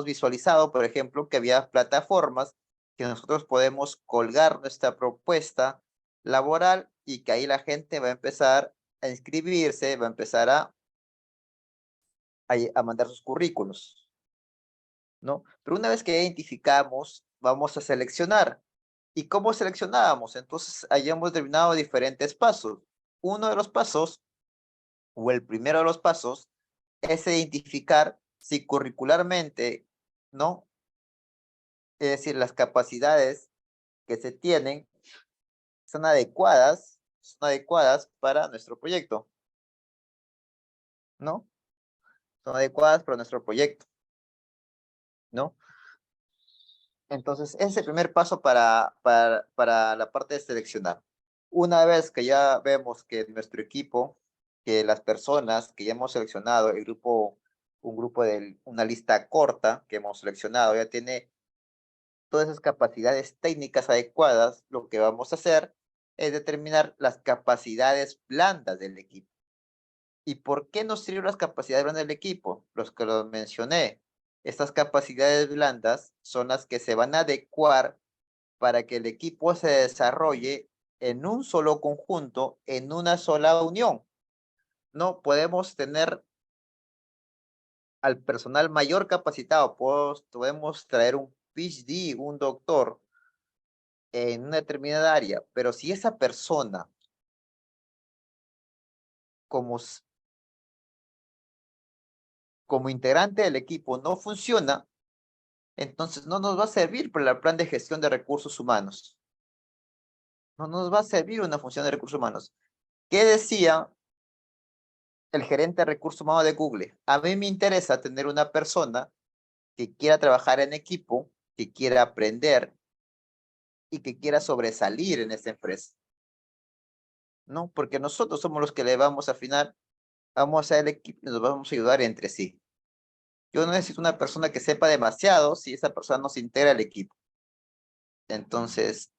visualizado, por ejemplo, que había plataformas que nosotros podemos colgar nuestra propuesta laboral y que ahí la gente va a empezar a inscribirse, va a empezar a mandar sus currículos, ¿no? Pero una vez que identificamos, vamos a seleccionar. ¿Y cómo seleccionábamos? Entonces, hayamos determinado diferentes pasos. Uno de los pasos, o el primero de los pasos, es identificar si curricularmente, ¿no? Es decir, las capacidades que se tienen son adecuadas para nuestro proyecto, ¿no? Son adecuadas para nuestro proyecto, ¿no? Entonces, ese es el primer paso para la parte de seleccionar. Una vez que ya vemos que nuestro equipo, que las personas que ya hemos seleccionado, un grupo de una lista corta que hemos seleccionado, ya tiene todas esas capacidades técnicas adecuadas, lo que vamos a hacer es determinar las capacidades blandas del equipo. ¿Y por qué nos sirven las capacidades blandas del equipo? Los que los mencioné. Estas capacidades blandas son las que se van a adecuar para que el equipo se desarrolle en un solo conjunto, en una sola unión. No podemos tener al personal mayor capacitado, podemos traer un PhD, un doctor en una determinada área, pero si esa persona como, como integrante del equipo no funciona, entonces no nos va a servir para el plan de gestión de recursos humanos. No nos va a servir una función de recursos humanos. ¿Qué decía el gerente de recursos humanos de Google? A mí me interesa tener una persona que quiera trabajar en equipo, que quiera aprender y que quiera sobresalir en esta empresa. ¿No? Porque nosotros somos los que le vamos a afinar, vamos a el equipo y nos vamos a ayudar entre sí. Yo no necesito una persona que sepa demasiado si esa persona no se integra al equipo. Entonces,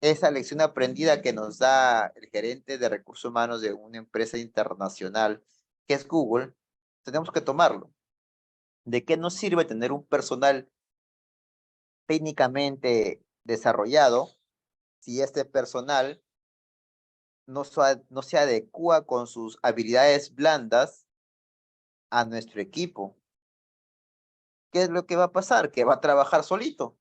esa lección aprendida que nos da el gerente de recursos humanos de una empresa internacional, que es Google, tenemos que tomarlo. ¿De qué nos sirve tener un personal técnicamente desarrollado si este personal no se adecua con sus habilidades blandas a nuestro equipo? ¿Qué es lo que va a pasar? Que va a trabajar solito,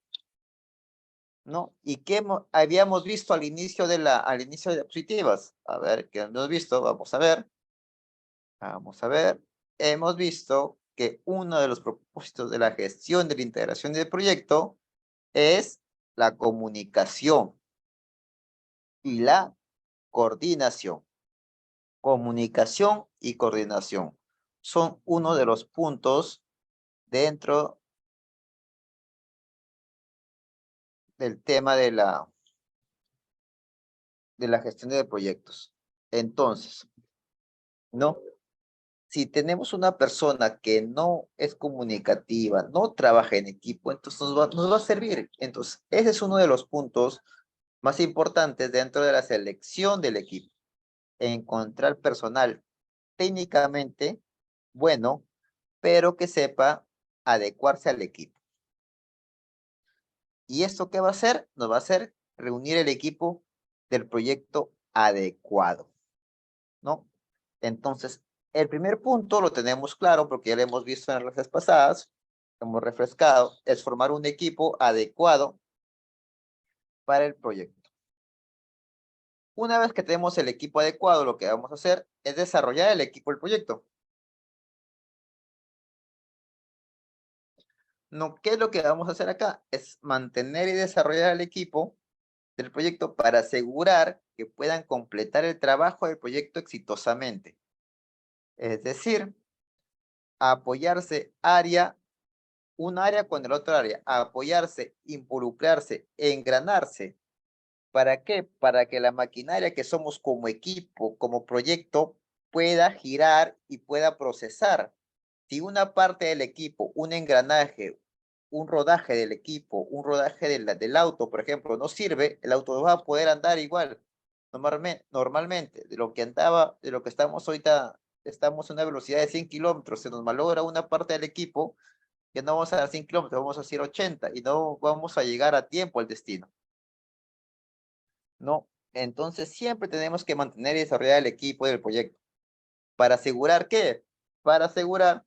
¿no? ¿Y qué habíamos visto al inicio de diapositivas? A ver, ¿qué hemos visto? Vamos a ver. Vamos a ver. Hemos visto que uno de los propósitos de la gestión de la integración del proyecto es la comunicación y la coordinación. Comunicación y coordinación son uno de los puntos dentro del tema de la gestión de proyectos. Entonces, ¿no? Si tenemos una persona que no es comunicativa, no trabaja en equipo, entonces nos va a servir. Entonces, ese es uno de los puntos más importantes dentro de la selección del equipo. Encontrar personal técnicamente bueno, pero que sepa adecuarse al equipo. ¿Y esto qué va a hacer? Nos va a hacer reunir el equipo del proyecto adecuado, ¿no? Entonces, el primer punto lo tenemos claro porque ya lo hemos visto en las clases pasadas, hemos refrescado, es formar un equipo adecuado para el proyecto. Una vez que tenemos el equipo adecuado, lo que vamos a hacer es desarrollar el equipo del proyecto. No, ¿qué es lo que vamos a hacer acá? Es mantener y desarrollar el equipo del proyecto para asegurar que puedan completar el trabajo del proyecto exitosamente. Es decir, apoyarse un área con el otro área, apoyarse, involucrarse, engranarse. ¿Para qué? Para que la maquinaria que somos como equipo, como proyecto, pueda girar y pueda procesar. Si una parte del equipo, un engranaje, un rodaje del equipo, un rodaje del auto, por ejemplo, no sirve, el auto no va a poder andar igual. Normalmente, de lo que estamos ahorita, estamos a una velocidad de 100 kilómetros, se nos malogra una parte del equipo, que no vamos a dar 100 kilómetros, vamos a hacer 80 y no vamos a llegar a tiempo al destino. ¿No? Entonces siempre tenemos que mantener y desarrollar el equipo del proyecto. ¿Para asegurar qué? Para asegurar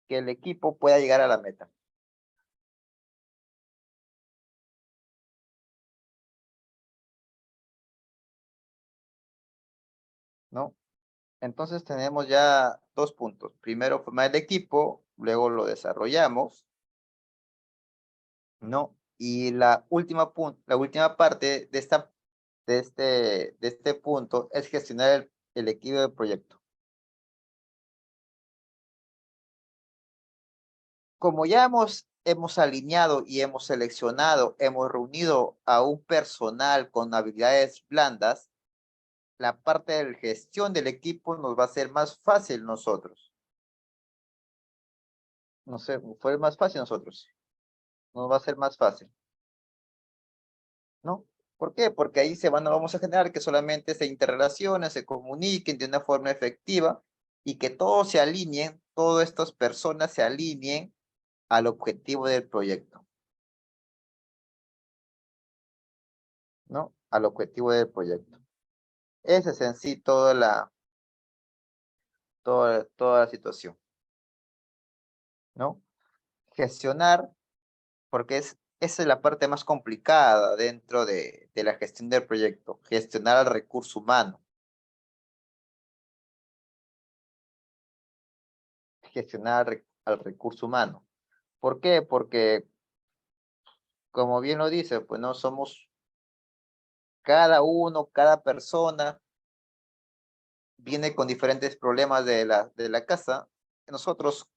que el equipo pueda llegar a la meta, ¿no? Entonces tenemos ya dos puntos. Primero formar el equipo, luego lo desarrollamos, ¿no? Y la última parte de este punto es gestionar el equipo del proyecto. Como ya hemos alineado y hemos seleccionado, hemos reunido a un personal con habilidades blandas, la parte de gestión del equipo nos va a ser más fácil nosotros. No sé, fue más fácil nosotros. Nos va a ser más fácil, ¿no? ¿Por qué? Porque ahí vamos a generar que solamente se interrelacionen, se comuniquen de una forma efectiva y que todos se alineen, todas estas personas se alineen al objetivo del proyecto, ¿no? Al objetivo del proyecto. Esa es en sí toda la situación, ¿no? Gestionar, porque esa es la parte más complicada dentro de la gestión del proyecto, gestionar el recurso humano, gestionar al recurso humano. ¿Por qué? Porque, como bien lo dice, pues no somos cada uno, cada persona viene con diferentes problemas de la casa. Nosotros,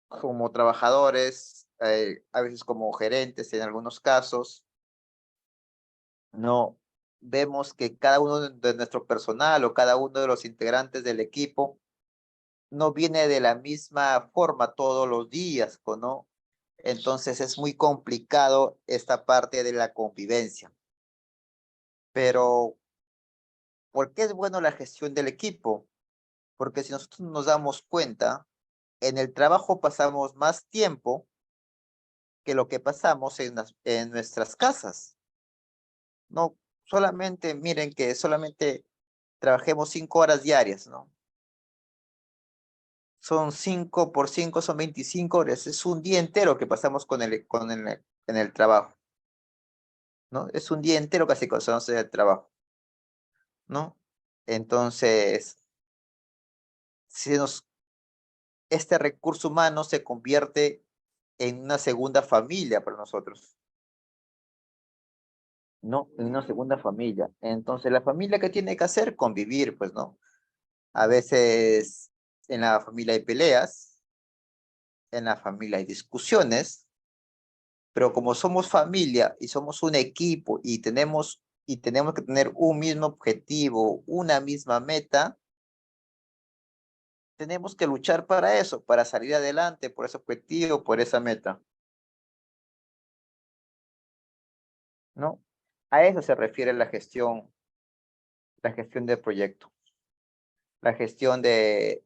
como trabajadores, a veces como gerentes en algunos casos, no vemos que cada uno de nuestro personal o cada uno de los integrantes del equipo no viene de la misma forma todos los días, ¿no? Entonces es muy complicado esta parte de la convivencia. Pero, ¿por qué es bueno la gestión del equipo? Porque si nosotros nos damos cuenta, en el trabajo pasamos más tiempo que lo que pasamos en nuestras casas. No solamente, miren que solamente trabajemos 5 horas diarias, ¿no? Son 5 por 5, son 25 horas. Es un día entero que pasamos en el trabajo, ¿no? Es un día entero casi que pasamos en el trabajo, ¿no? Entonces, si nos, este recurso humano se convierte en una segunda familia para nosotros, ¿no? En una segunda familia. Entonces, la familia que tiene que hacer, convivir, pues, ¿no? A veces en la familia hay peleas, en la familia hay discusiones, pero como somos familia y somos un equipo y tenemos que tener un mismo objetivo, una misma meta, tenemos que luchar para eso, para salir adelante, por ese objetivo, por esa meta, ¿no? A eso se refiere la gestión del proyecto, la gestión de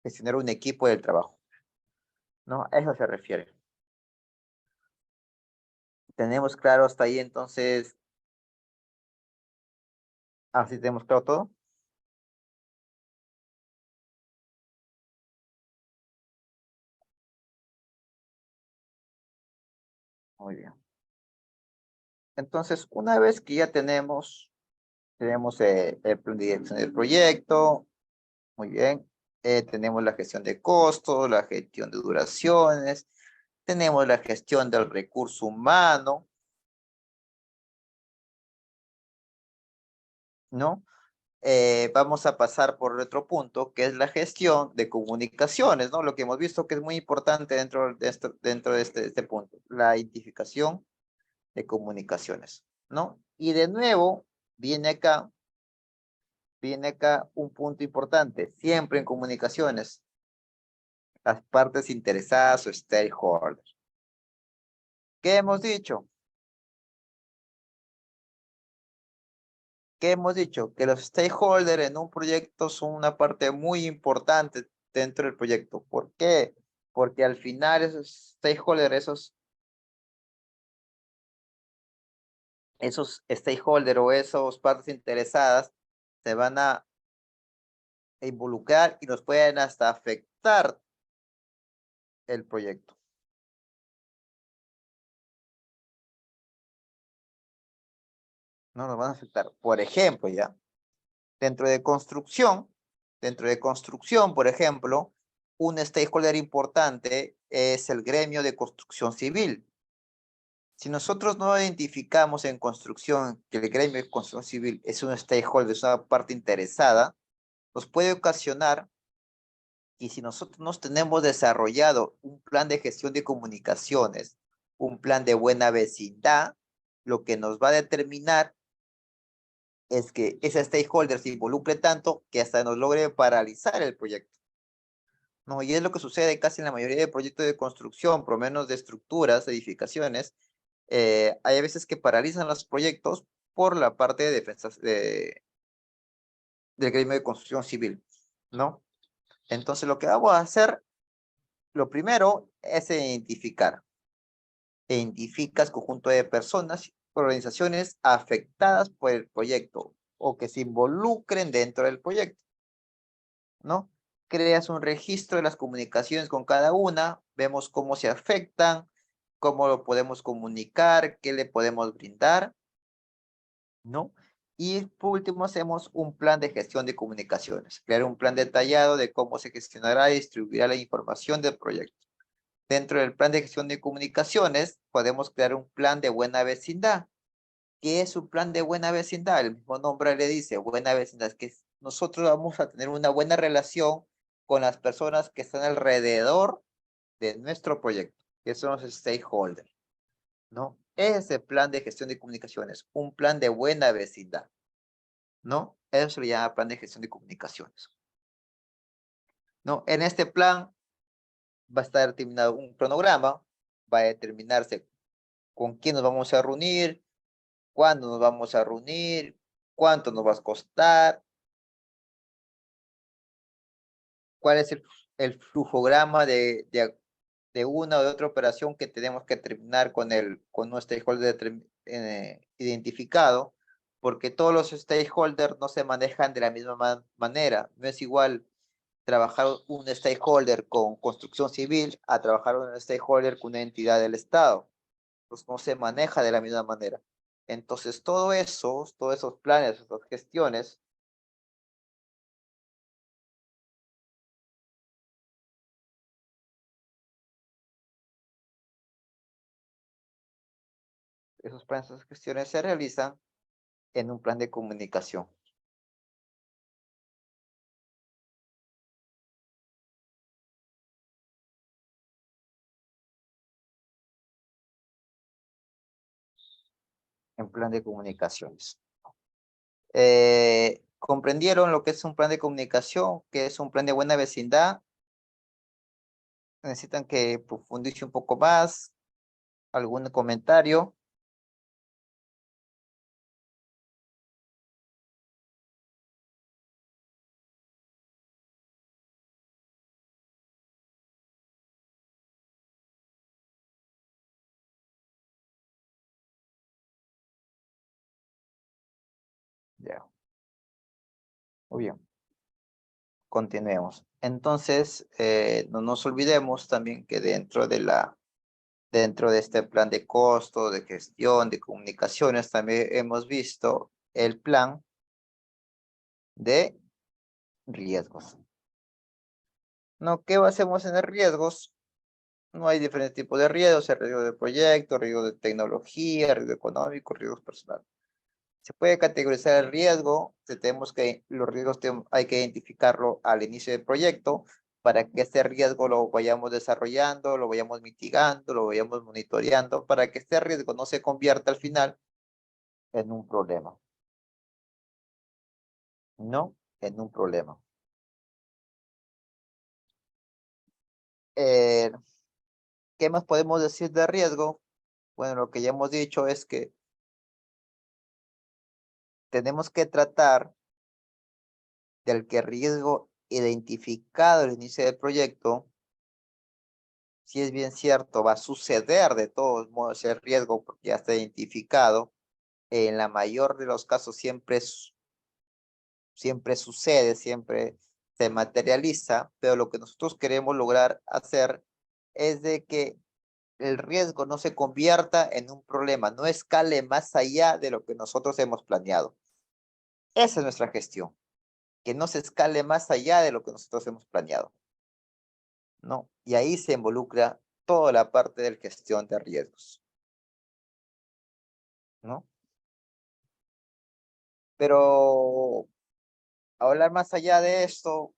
gestionar un equipo del trabajo, ¿no? A eso se refiere. ¿Tenemos claro hasta ahí entonces? ¿Así tenemos claro todo? Muy bien. Entonces, una vez que ya tenemos el plan de dirección del proyecto, muy bien, tenemos la gestión de costos, la gestión de duraciones, tenemos la gestión del recurso humano, ¿no? Vamos a pasar por otro punto, que es la gestión de comunicaciones, ¿no? Lo que hemos visto que es muy importante dentro de este punto, la identificación de comunicaciones, ¿no? Y de nuevo, viene acá un punto importante, siempre en comunicaciones, las partes interesadas o stakeholders. ¿Qué hemos dicho? ¿Qué hemos dicho? Que los stakeholders en un proyecto son una parte muy importante dentro del proyecto. ¿Por qué? Porque al final esos stakeholders, esos stakeholders o esas partes interesadas se van a involucrar y nos pueden hasta afectar el proyecto. No nos van a afectar. Por ejemplo, ya, dentro de construcción, por ejemplo, un stakeholder importante es el gremio de construcción civil. Si nosotros no identificamos en construcción que el gremio de construcción civil es un stakeholder, es una parte interesada, nos puede ocasionar, y si nosotros no tenemos desarrollado un plan de gestión de comunicaciones, un plan de buena vecindad, lo que nos va a determinar es que ese stakeholder se involucre tanto que hasta nos logre paralizar el proyecto. No, y es lo que sucede casi en la mayoría de proyectos de construcción, por lo menos de estructuras, edificaciones. Hay veces que paralizan los proyectos por la parte de defensa del gremio de construcción civil, ¿no? Entonces, lo que vamos a hacer, lo primero es identificar. Identificas conjunto de personas, organizaciones afectadas por el proyecto o que se involucren dentro del proyecto, ¿no? Creas un registro de las comunicaciones con cada una, vemos cómo se afectan, cómo lo podemos comunicar, qué le podemos brindar, ¿no? Y por último hacemos un plan de gestión de comunicaciones. Crear un plan detallado de cómo se gestionará y distribuirá la información del proyecto. Dentro del plan de gestión de comunicaciones podemos crear un plan de buena vecindad. ¿Qué es un plan de buena vecindad? El mismo nombre le dice buena vecindad. Es que nosotros vamos a tener una buena relación con las personas que están alrededor de nuestro proyecto, que son los stakeholders, ¿no? Ese plan de gestión de comunicaciones, un plan de buena vecindad, ¿no? Eso se le llama plan de gestión de comunicaciones, ¿no? En este plan va a estar determinado un cronograma, va a determinarse con quién nos vamos a reunir, cuándo nos vamos a reunir, cuánto nos va a costar, cuál es el flujograma de una o de otra operación que tenemos que terminar con nuestro stakeholder identificado, porque todos los stakeholders no se manejan de la misma manera. No es igual trabajar un stakeholder con construcción civil a trabajar un stakeholder con una entidad del Estado. Pues no se maneja de la misma manera. Entonces, todos esos planes, esas gestiones, esos planes, esas gestiones se realizan en un plan de comunicación. En plan de comunicaciones. ¿Comprendieron lo que es un plan de comunicación? ¿Qué es un plan de buena vecindad? ¿Necesitan que profundice un poco más? ¿Algún comentario? Ya, muy bien. Continuemos. Entonces, no nos olvidemos también que dentro de este plan de costo, de gestión, de comunicaciones, también hemos visto el plan de riesgos. ¿No? ¿Qué hacemos en el riesgos? No hay diferentes tipos de riesgos, el riesgo de proyecto, riesgo de tecnología, riesgo económico, riesgos personales. Se puede categorizar el riesgo, los riesgos hay que identificarlo al inicio del proyecto para que este riesgo lo vayamos desarrollando, lo vayamos mitigando, lo vayamos monitoreando, para que este riesgo no se convierta al final en un problema. No en un problema. ¿Qué más podemos decir de riesgo? Bueno, lo que ya hemos dicho es que tenemos que tratar del que riesgo identificado al inicio del proyecto, si es bien cierto, va a suceder de todos modos el riesgo porque ya está identificado. En la mayor de los casos siempre sucede, siempre se materializa, pero lo que nosotros queremos lograr hacer es de que el riesgo no se convierta en un problema, no escale más allá de lo que nosotros hemos planeado. Esa es nuestra gestión, que no se escale más allá de lo que nosotros hemos planeado, ¿no? Y ahí se involucra toda la parte de gestión de riesgos, ¿no? Pero hablar más allá de esto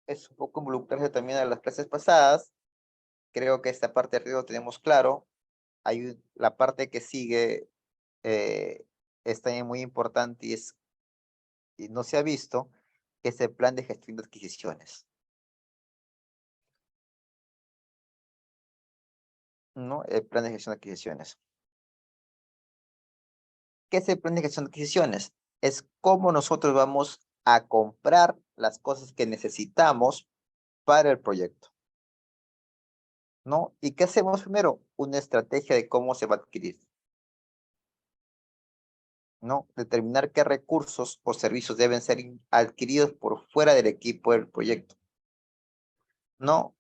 es un poco involucrarse también a las clases pasadas. Creo que esta parte de riesgo tenemos claro. La parte que sigue es también muy importante y no se ha visto, que es el plan de gestión de adquisiciones, ¿no? El plan de gestión de adquisiciones. ¿Qué es el plan de gestión de adquisiciones? Es cómo nosotros vamos a comprar las cosas que necesitamos para el proyecto, ¿no? ¿Y qué hacemos primero? Una estrategia de cómo se va a adquirir, ¿no? Determinar qué recursos o servicios deben ser adquiridos por fuera del equipo del proyecto, ¿no?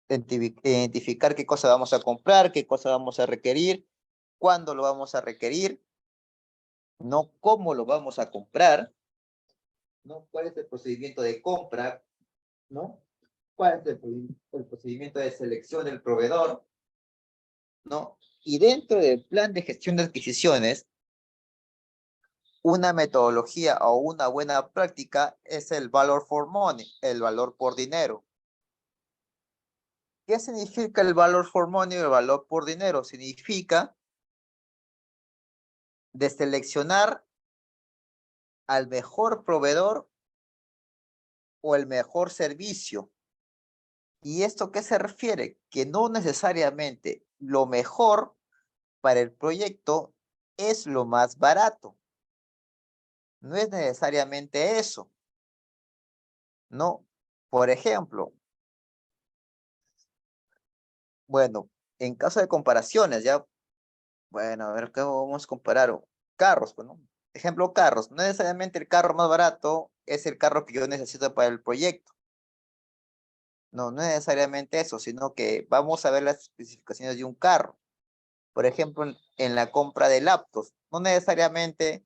Identificar qué cosa vamos a comprar, qué cosa vamos a requerir, cuándo lo vamos a requerir, no cómo lo vamos a comprar, ¿no? ¿Cuál es el procedimiento de compra, ¿no? ¿Cuál es el procedimiento de selección del proveedor, ¿no? Y dentro del plan de gestión de adquisiciones, una metodología o una buena práctica es el valor for money, el valor por dinero. ¿Qué significa el valor for money o el valor por dinero? Significa de seleccionar al mejor proveedor o el mejor servicio. ¿Y esto qué se refiere? Que no necesariamente lo mejor para el proyecto es lo más barato. No es necesariamente eso, ¿no? Por ejemplo, bueno, en caso de comparaciones, ya, bueno, a ver, ¿qué vamos a comparar? Carros, pues, ¿no? Ejemplo, carros. No necesariamente el carro más barato es el carro que yo necesito para el proyecto. No, no es necesariamente eso, sino que vamos a ver las especificaciones de un carro. Por ejemplo, en la compra de laptops, no necesariamente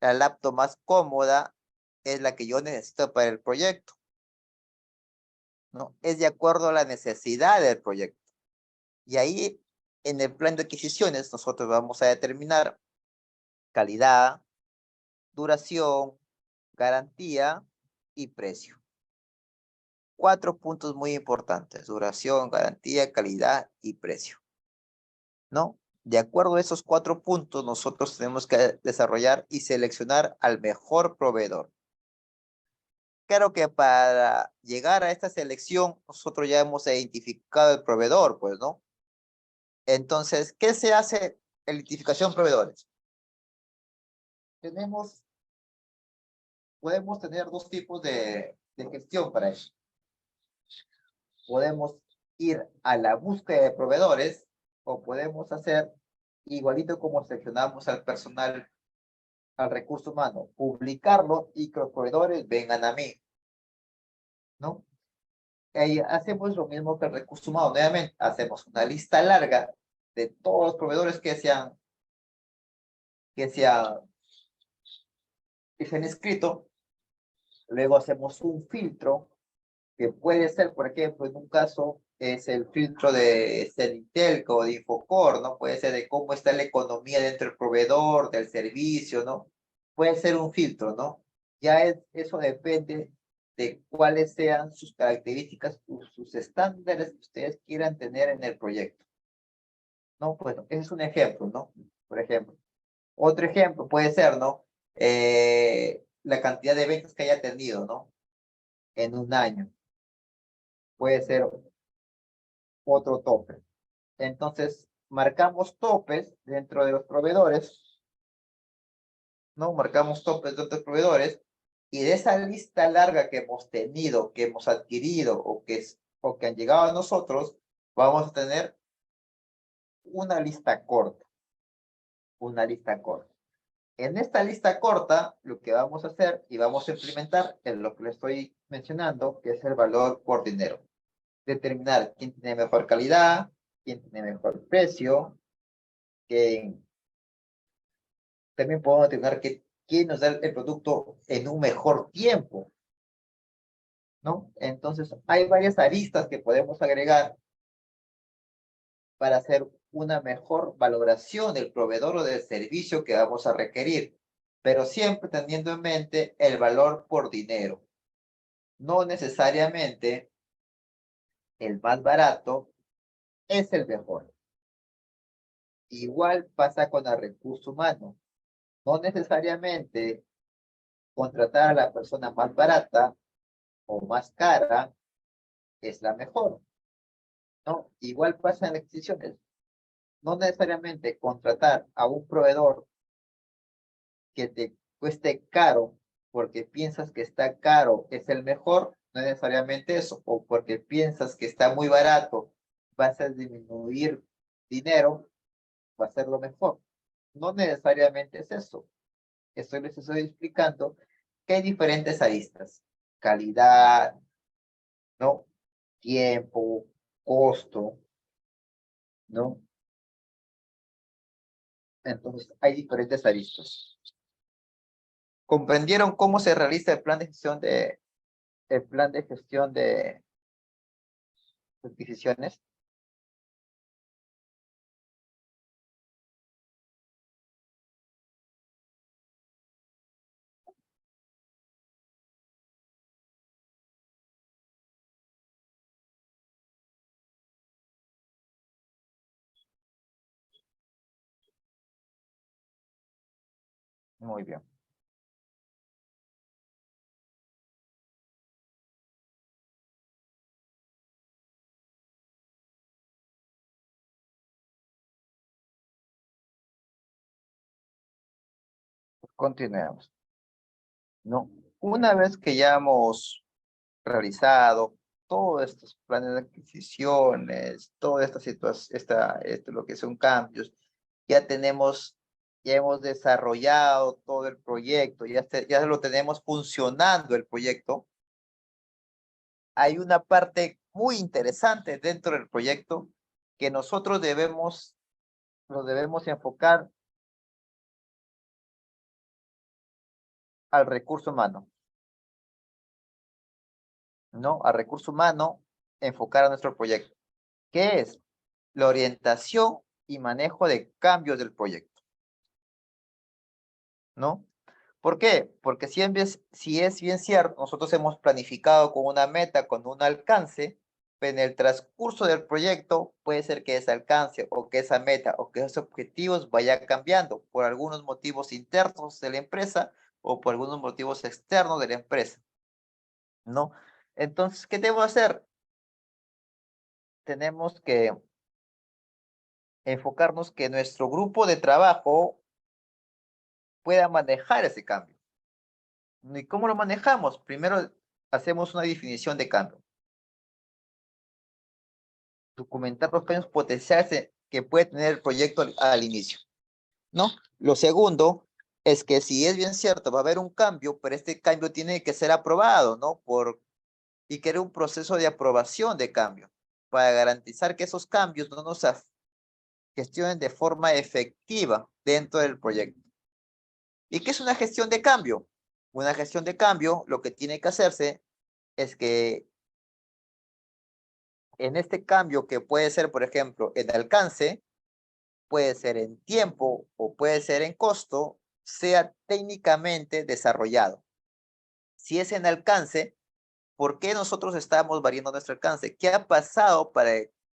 la laptop más cómoda es la que yo necesito para el proyecto, ¿no? Es de acuerdo a la necesidad del proyecto. Y ahí, en el plan de adquisiciones, nosotros vamos a determinar calidad, duración, garantía y precio. 4 puntos muy importantes: duración, garantía, calidad y precio, ¿no? De acuerdo a esos 4 puntos, nosotros tenemos que desarrollar y seleccionar al mejor proveedor. Claro que para llegar a esta selección, nosotros ya hemos identificado el proveedor, pues, ¿no? Entonces, ¿qué se hace en identificación de proveedores? Podemos tener dos tipos de gestión para eso. Podemos ir a la búsqueda de proveedores o podemos hacer igualito como seleccionamos al personal, al recurso humano, publicarlo y que los proveedores vengan a mí, ¿no? Hacemos lo mismo que el recurso humano. Nuevamente, hacemos una lista larga de todos los proveedores que se han inscrito. Luego hacemos un filtro que puede ser, por ejemplo, en un caso es el filtro de Celitelco o de Infocor, ¿no? Puede ser de cómo está la economía dentro del proveedor, del servicio, ¿no? Puede ser un filtro, ¿no? Eso depende de cuáles sean sus características, sus estándares que ustedes quieran tener en el proyecto, ¿no? Bueno, ese es un ejemplo, ¿no? Por ejemplo. Otro ejemplo puede ser, ¿no? La cantidad de ventas que haya tenido, ¿no? En un año. Puede ser otro tope. Entonces, marcamos topes dentro de los proveedores, ¿no? Marcamos topes dentro de los proveedores y de esa lista larga que hemos tenido, que hemos adquirido o que han llegado a nosotros, vamos a tener una lista corta. Una lista corta. En esta lista corta, lo que vamos a hacer y vamos a implementar es lo que le estoy mencionando, que es el valor por dinero. Determinar quién tiene mejor calidad, quién tiene mejor precio, quién también podemos determinar quién nos da el producto en un mejor tiempo, ¿no? Entonces, hay varias aristas que podemos agregar para hacer una mejor valoración del proveedor o del servicio que vamos a requerir, pero siempre teniendo en mente el valor por dinero. No necesariamente el más barato es el mejor. Igual pasa con el recurso humano. No necesariamente contratar a la persona más barata o más cara es la mejor, ¿no? Igual pasa en las adquisiciones. No necesariamente contratar a un proveedor que te cueste caro porque piensas que está caro es el mejor, no es necesariamente eso, o porque piensas que está muy barato, vas a disminuir dinero, va a ser lo mejor. No necesariamente es eso. Esto les estoy explicando que hay diferentes aristas: calidad, ¿no? Tiempo, costo, ¿no? Entonces, hay diferentes aristas. ¿Comprendieron cómo se realiza el plan de gestión de adquisiciones? Muy bien. Continuemos, ¿no? Una vez que ya hemos realizado todos estos planes de adquisiciones, toda esta situación, lo que son cambios, ya tenemos, ya hemos desarrollado todo el proyecto, ya lo tenemos funcionando el proyecto. Hay una parte muy interesante dentro del proyecto que nosotros lo debemos enfocar al recurso humano, ¿no? Al recurso humano, enfocar a nuestro proyecto. ¿Qué es? La orientación y manejo de cambios del proyecto, ¿no? ¿Por qué? Porque si es bien cierto, nosotros hemos planificado con una meta, con un alcance, pero en el transcurso del proyecto puede ser que ese alcance o que esa meta o que esos objetivos vaya cambiando por algunos motivos internos de la empresa o por algunos motivos externos de la empresa, ¿no? Entonces, ¿qué debo hacer? Tenemos que enfocarnos que nuestro grupo de trabajo pueda manejar ese cambio. ¿Y cómo lo manejamos? Primero hacemos una definición de cambio. Documentar los cambios potenciales que puede tener el proyecto al inicio, ¿no? Lo segundo es que si es bien cierto, va a haber un cambio, pero este cambio tiene que ser aprobado, ¿no? Y que era un proceso de aprobación de cambio, para garantizar que esos cambios no nos gestionen de forma efectiva dentro del proyecto. ¿Y qué es una gestión de cambio? Una gestión de cambio, lo que tiene que hacerse es que en este cambio que puede ser, por ejemplo, en alcance, puede ser en tiempo o puede ser en costo, sea técnicamente desarrollado. Si es en alcance, ¿por qué nosotros estamos variando nuestro alcance? ¿Qué ha pasado para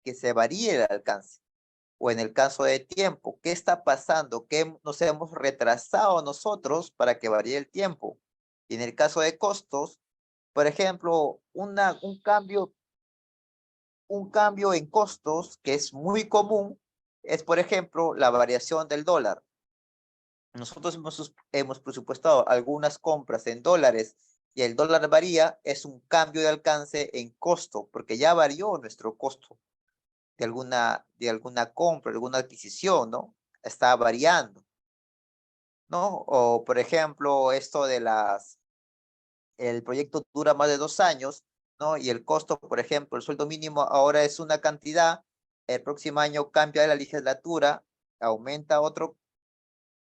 que se varíe el alcance? O en el caso de tiempo, ¿qué está pasando? ¿Qué nos hemos retrasado nosotros para que varíe el tiempo? Y en el caso de costos, por ejemplo, un cambio en costos que es muy común es, por ejemplo, la variación del dólar. Nosotros hemos presupuestado algunas compras en dólares y el dólar varía, es un cambio de alcance en costo, porque ya varió nuestro costo de alguna compra, de alguna adquisición, ¿no? Está variando, ¿no? O, por ejemplo, esto de el proyecto dura más de 2 años, ¿no? Y el costo, por ejemplo, el sueldo mínimo ahora es una cantidad, el próximo año cambia la legislatura, aumenta otro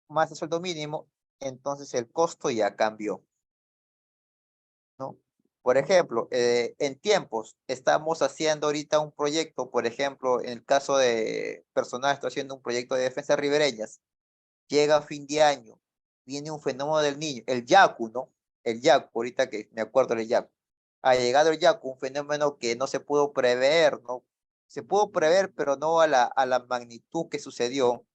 más el sueldo mínimo, entonces el costo ya cambió, ¿no? Por ejemplo, en tiempos, estamos haciendo ahorita un proyecto, por ejemplo, en el caso de personal, estoy haciendo un proyecto de defensa ribereñas, llega a fin de año, viene un fenómeno del niño, el Yaku, ¿no? El Yaku, ahorita que me acuerdo del Yaku. Ha llegado el Yaku, un fenómeno que no se pudo prever, ¿no? Se pudo prever, pero no a la magnitud que sucedió,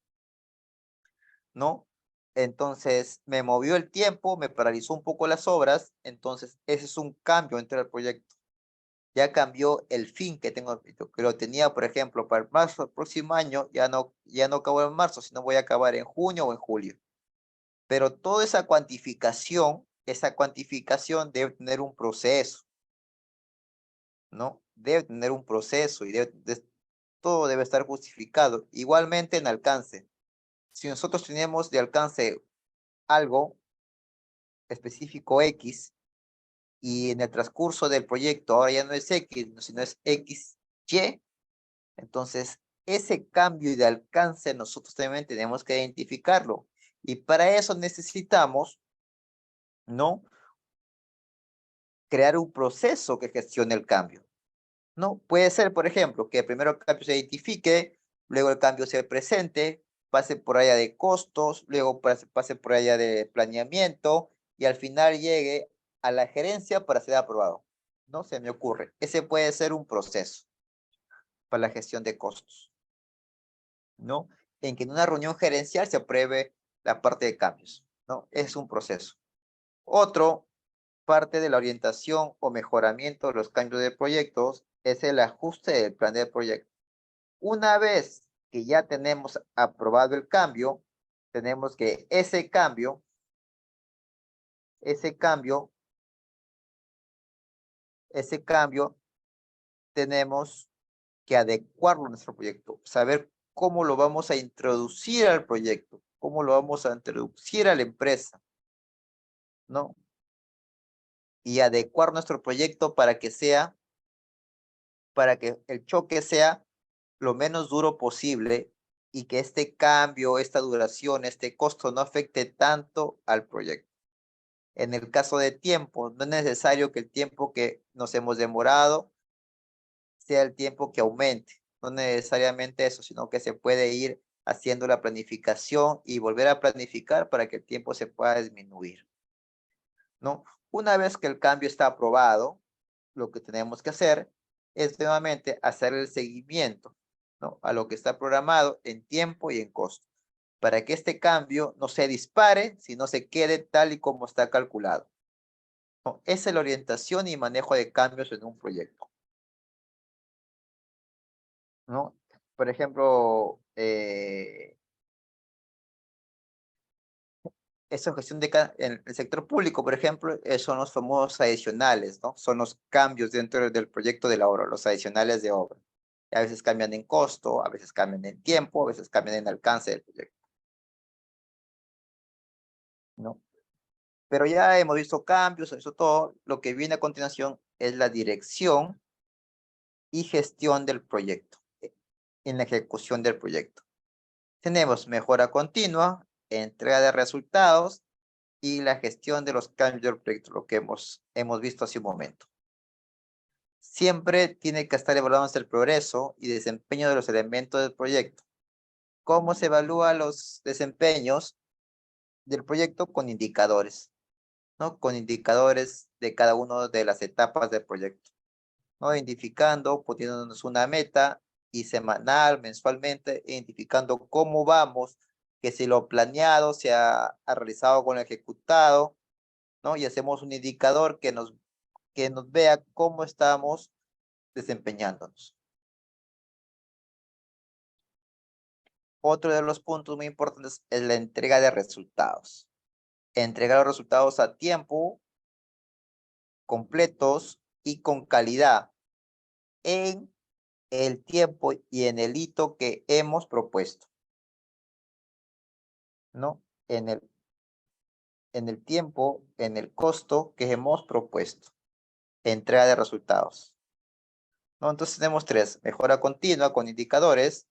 ¿no? Entonces me movió el tiempo, me paralizó un poco las obras, entonces ese es un cambio entre el proyecto. Ya cambió el fin que tengo, que lo tenía, por ejemplo, para el marzo del próximo año, ya no acabo en marzo, sino voy a acabar en junio o en julio. Pero toda esa cuantificación debe tener un proceso, ¿no? Debe tener un proceso y todo debe estar justificado. Igualmente en alcance. Si nosotros tenemos de alcance algo específico X y en el transcurso del proyecto ahora ya no es X, sino es XY, entonces ese cambio de alcance nosotros también tenemos que identificarlo. Y para eso necesitamos ¿no? Crear un proceso que gestione el cambio, ¿no? Puede ser, por ejemplo, que primero el cambio se identifique, luego el cambio se presente, pase por allá de costos, luego pase por allá de planeamiento y al final llegue a la gerencia para ser aprobado. No se me ocurre. Ese puede ser un proceso para la gestión de costos, ¿no? En que en una reunión gerencial se apruebe la parte de cambios, ¿no? Es un proceso. Otro parte de la orientación o mejoramiento de los cambios de proyectos es el ajuste del plan de proyecto. Una vez que ya tenemos aprobado el cambio, tenemos que ese cambio, tenemos que adecuarlo a nuestro proyecto, saber cómo lo vamos a introducir al proyecto, cómo lo vamos a introducir a la empresa, ¿no? Y adecuar nuestro proyecto para que el choque sea lo menos duro posible y que este cambio, esta duración, este costo no afecte tanto al proyecto. En el caso de tiempo, no es necesario que el tiempo que nos hemos demorado sea el tiempo que aumente. No necesariamente eso, sino que se puede ir haciendo la planificación y volver a planificar para que el tiempo se pueda disminuir, ¿no? Una vez que el cambio está aprobado, lo que tenemos que hacer es nuevamente hacer el seguimiento, ¿no? A lo que está programado en tiempo y en costo, para que este cambio no se dispare, sino se quede tal y como está calculado, ¿no? Esa es la orientación y manejo de cambios en un proyecto, ¿no? Por ejemplo, esa gestión en el sector público, por ejemplo, son los famosos adicionales, ¿no? Son los cambios dentro del proyecto de la obra, los adicionales de obra. A veces cambian en costo, a veces cambian en tiempo, a veces cambian en alcance del proyecto, ¿no? Pero ya hemos visto cambios, eso todo. Lo que viene a continuación es la dirección y gestión del proyecto, en la ejecución del proyecto. Tenemos mejora continua, entrega de resultados y la gestión de los cambios del proyecto, lo que hemos visto hace un momento. Siempre tiene que estar evaluándose el progreso y desempeño de los elementos del proyecto. ¿Cómo se evalúan los desempeños del proyecto? Con indicadores, ¿no? Con indicadores de cada una de las etapas del proyecto, ¿no? Identificando, poniéndonos una meta y semanal, mensualmente, identificando cómo vamos, que si lo planeado se ha realizado con lo ejecutado, ¿no? Y hacemos un indicador que nos vea cómo estamos desempeñándonos. Otro de los puntos muy importantes es la entrega de resultados. Entregar los resultados a tiempo, completos y con calidad en el tiempo y en el hito que hemos propuesto, ¿no? En el tiempo, en el costo que hemos propuesto. Entrega de resultados, ¿no? Entonces tenemos tres: mejora continua con indicadores,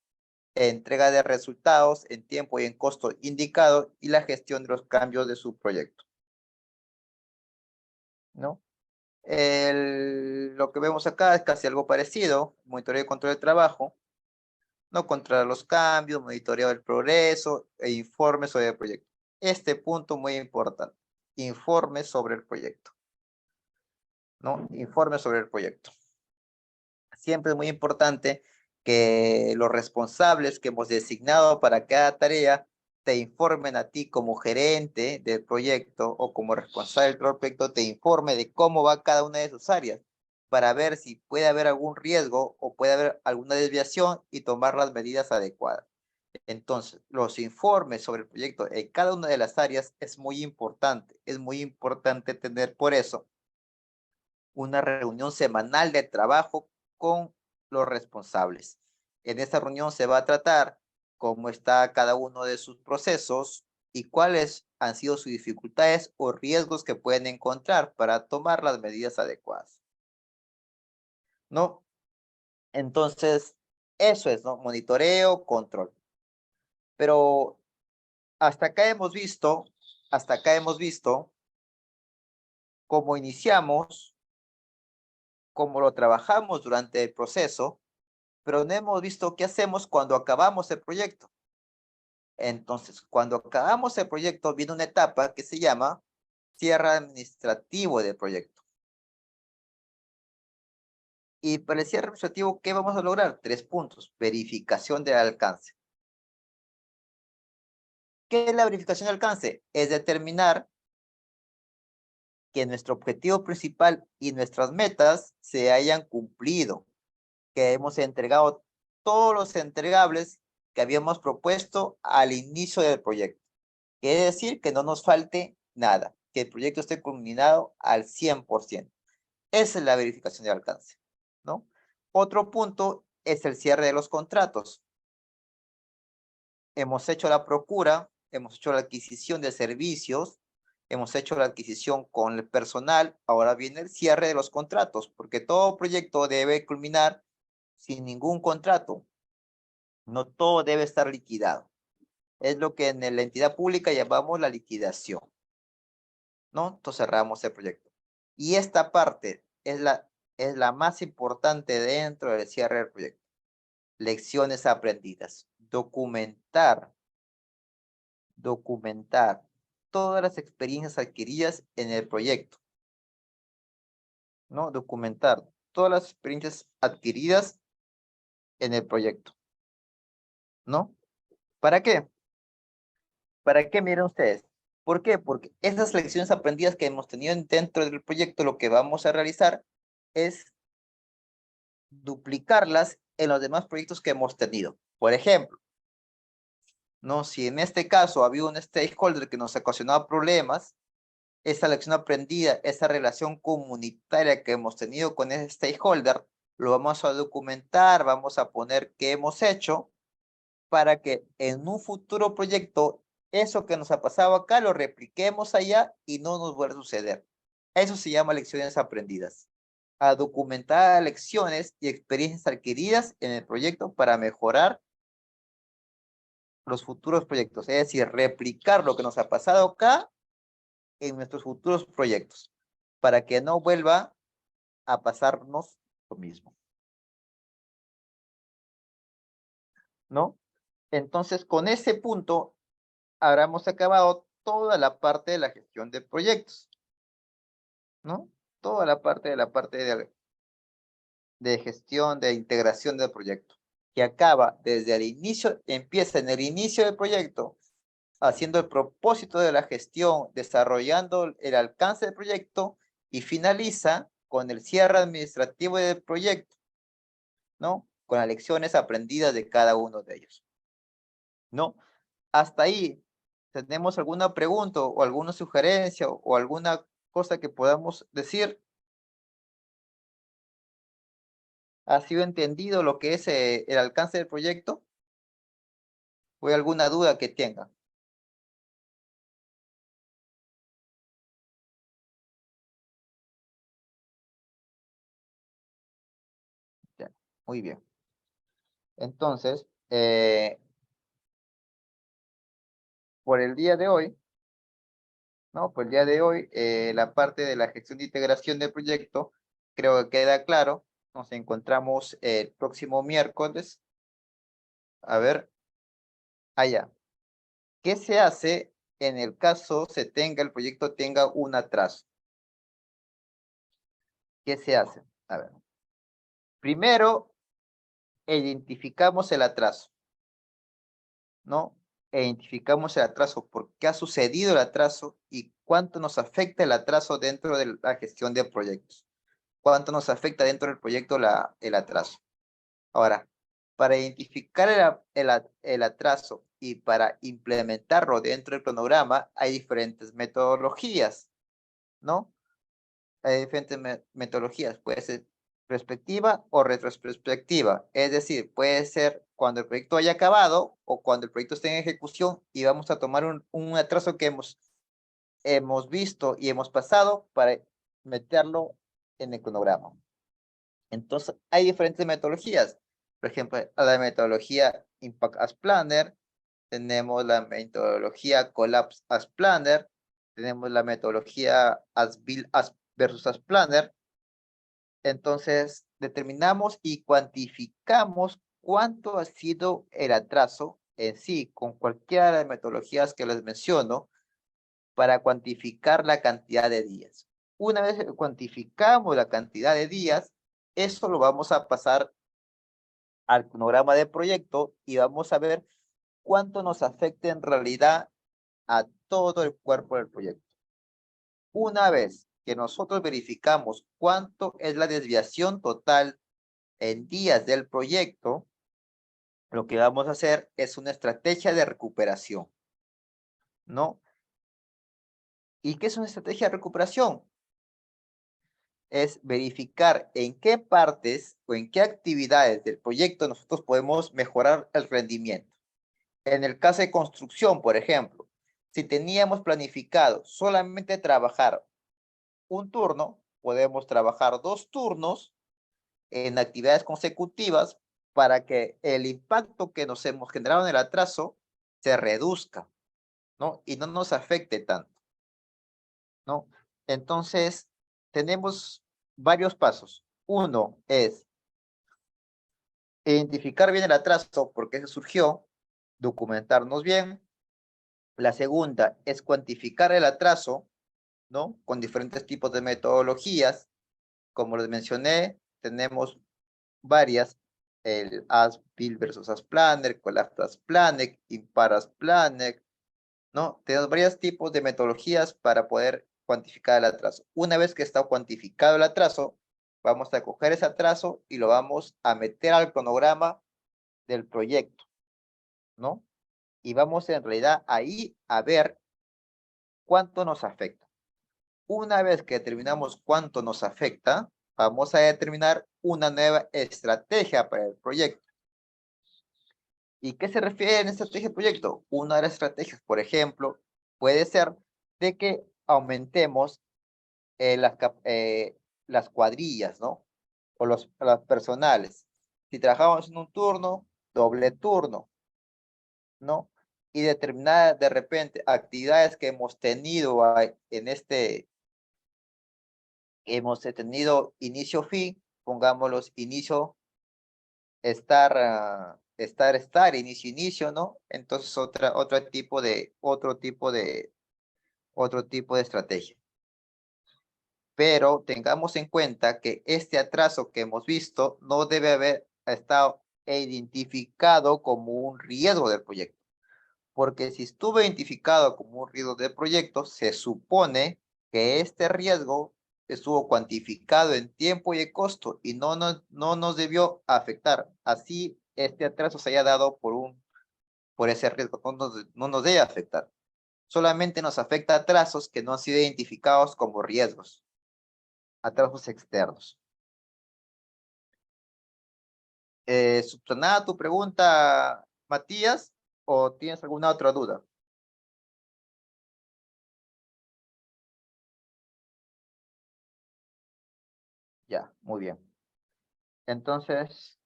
entrega de resultados en tiempo y en costo indicado y la gestión de los cambios de su proyecto, ¿no? Lo que vemos acá es casi algo parecido: monitoreo y control de trabajo, ¿no? Controlar los cambios, monitoreo del progreso e informe sobre el proyecto. Este punto muy importante: informe sobre el proyecto, ¿no? Informe sobre el proyecto. Siempre es muy importante que los responsables que hemos designado para cada tarea te informen a ti como gerente del proyecto o como responsable del proyecto, te informe de cómo va cada una de sus áreas para ver si puede haber algún riesgo o puede haber alguna desviación y tomar las medidas adecuadas. Entonces, los informes sobre el proyecto en cada una de las áreas es muy importante tener por eso una reunión semanal de trabajo con los responsables. En esta reunión se va a tratar cómo está cada uno de sus procesos y cuáles han sido sus dificultades o riesgos que pueden encontrar para tomar las medidas adecuadas, ¿no? Entonces, eso es, ¿no? Monitoreo, control. Pero hasta acá hemos visto cómo iniciamos, cómo lo trabajamos durante el proceso, pero no hemos visto qué hacemos cuando acabamos el proyecto. Entonces, cuando acabamos el proyecto, viene una etapa que se llama cierre administrativo del proyecto. Y para el cierre administrativo, ¿qué vamos a lograr? 3 puntos. Verificación del alcance. ¿Qué es la verificación del alcance? Es determinar que nuestro objetivo principal y nuestras metas se hayan cumplido, que hemos entregado todos los entregables que habíamos propuesto al inicio del proyecto. Quiere decir que no nos falte nada, que el proyecto esté culminado al 100%. Esa es la verificación de alcance, ¿no? Otro punto es el cierre de los contratos. Hemos hecho la procura, hemos hecho la adquisición de servicios, hemos hecho la adquisición con el personal, ahora viene el cierre de los contratos, porque todo proyecto debe culminar sin ningún contrato. No todo debe estar liquidado. Es lo que en la entidad pública llamamos la liquidación, ¿no? Entonces cerramos el proyecto. Y esta parte es la más importante dentro del cierre del proyecto. Lecciones aprendidas. Documentar todas las experiencias adquiridas en el proyecto, ¿no? Documentar todas las experiencias adquiridas en el proyecto, ¿no? ¿Para qué? ¿Para qué? Miren ustedes. ¿Por qué? Porque esas lecciones aprendidas que hemos tenido dentro del proyecto, lo que vamos a realizar es duplicarlas en los demás proyectos que hemos tenido. Por ejemplo, ¿no? Si en este caso había un stakeholder que nos ocasionaba problemas, esa lección aprendida, esa relación comunitaria que hemos tenido con ese stakeholder, lo vamos a documentar, vamos a poner qué hemos hecho para que en un futuro proyecto, eso que nos ha pasado acá, lo repliquemos allá y no nos vuelva a suceder. Eso se llama lecciones aprendidas. A documentar lecciones y experiencias adquiridas en el proyecto para mejorar los futuros proyectos. Es decir, replicar lo que nos ha pasado acá en nuestros futuros proyectos, para que no vuelva a pasarnos lo mismo, ¿no? Entonces, con ese punto, habremos acabado toda la parte de la gestión de proyectos, ¿no? Toda la parte de gestión, de integración del proyecto, que acaba desde el inicio, empieza en el inicio del proyecto, haciendo el propósito de la gestión, desarrollando el alcance del proyecto y finaliza con el cierre administrativo del proyecto, ¿no? Con las lecciones aprendidas de cada uno de ellos, ¿no? Hasta ahí, ¿tenemos alguna pregunta o alguna sugerencia o alguna cosa que podamos decir? ¿Ha sido entendido lo que es el alcance del proyecto? ¿O hay alguna duda que tenga? Ya, muy bien. Entonces, por el día de hoy, ¿no? Por el día de hoy, la parte de la gestión de integración del proyecto, creo que queda claro. Nos encontramos el próximo miércoles. A ver, allá. ¿Qué se hace en el caso el proyecto tenga un atraso? ¿Qué se hace? A ver. Primero, identificamos el atraso, ¿no? Identificamos el atraso, por qué ha sucedido el atraso y cuánto nos afecta el atraso dentro de la gestión de proyectos. Cuánto nos afecta dentro del proyecto el atraso. Ahora, para identificar el atraso y para implementarlo dentro del cronograma, hay diferentes metodologías, ¿no? Hay diferentes metodologías. Puede ser perspectiva o retrospectiva. Es decir, puede ser cuando el proyecto haya acabado o cuando el proyecto esté en ejecución y vamos a tomar un atraso que hemos visto y hemos pasado para meterlo en el cronograma. Entonces, hay diferentes metodologías. Por ejemplo, la metodología Impact as Planner, tenemos la metodología Collapse as Planner, tenemos la metodología As-Built versus As-Planner. Entonces, determinamos y cuantificamos cuánto ha sido el atraso en sí, con cualquiera de las metodologías que les menciono, para cuantificar la cantidad de días. Una vez que cuantificamos la cantidad de días, eso lo vamos a pasar al cronograma de proyecto y vamos a ver cuánto nos afecta en realidad a todo el cuerpo del proyecto. Una vez que nosotros verificamos cuánto es la desviación total en días del proyecto, lo que vamos a hacer es una estrategia de recuperación, ¿no? ¿Y qué es una estrategia de recuperación? Es verificar en qué partes o en qué actividades del proyecto nosotros podemos mejorar el rendimiento. En el caso de construcción, por ejemplo, si teníamos planificado solamente trabajar un turno, podemos trabajar 2 turnos en actividades consecutivas para que el impacto que nos hemos generado en el atraso se reduzca, ¿no? Y no nos afecte tanto, ¿no? Entonces, tenemos varios pasos. Uno es identificar bien el atraso, por qué se surgió, documentarnos bien. La segunda es cuantificar el atraso, ¿no? Con diferentes tipos de metodologías. Como les mencioné, tenemos varias, el As-Built versus As-Planner, Collapse As-Planner, Impar As-Planner, ¿no? Tenemos varios tipos de metodologías para poder cuantificar el atraso. Una vez que está cuantificado el atraso, vamos a coger ese atraso y lo vamos a meter al cronograma del proyecto, ¿no? Y vamos en realidad ahí a ver cuánto nos afecta. Una vez que determinamos cuánto nos afecta, vamos a determinar una nueva estrategia para el proyecto. ¿Y qué se refiere en estrategia de proyecto? Una de las estrategias, por ejemplo, puede ser de que aumentemos las cuadrillas, ¿no? O los personales. Si trabajamos en un turno, doble turno, ¿no? Y determinadas, de repente, actividades que hemos tenido hemos tenido inicio-fin, pongámoslos inicio, inicio, ¿no? Entonces otro tipo de estrategia. Pero tengamos en cuenta que este atraso que hemos visto no debe haber estado identificado como un riesgo del proyecto. Porque si estuvo identificado como un riesgo del proyecto, se supone que este riesgo estuvo cuantificado en tiempo y en costo y no nos debió afectar. Así este atraso se haya dado por ese riesgo, no nos debe afectar. Solamente nos afecta atrasos que no han sido identificados como riesgos, atrasos externos. ¿Subsanada tu pregunta, Matías, o tienes alguna otra duda? Ya, muy bien. Entonces,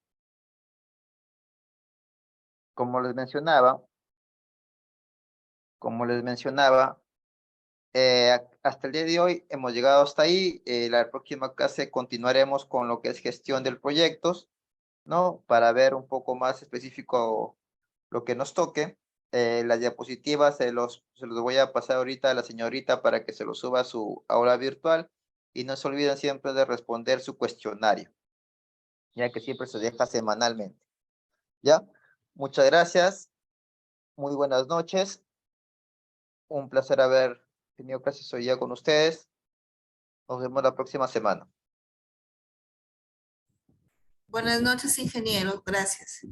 como les mencionaba, hasta el día de hoy hemos llegado hasta ahí. La próxima clase continuaremos con lo que es gestión de proyectos, ¿no? Para ver un poco más específico lo que nos toque. Las diapositivas se los voy a pasar ahorita a la señorita para que se los suba a su aula virtual y no se olviden siempre de responder su cuestionario, ya que siempre se deja semanalmente. ¿Ya? Muchas gracias. Muy buenas noches. Un placer haber tenido clases hoy día con ustedes. Nos vemos la próxima semana. Buenas noches, ingeniero. Gracias.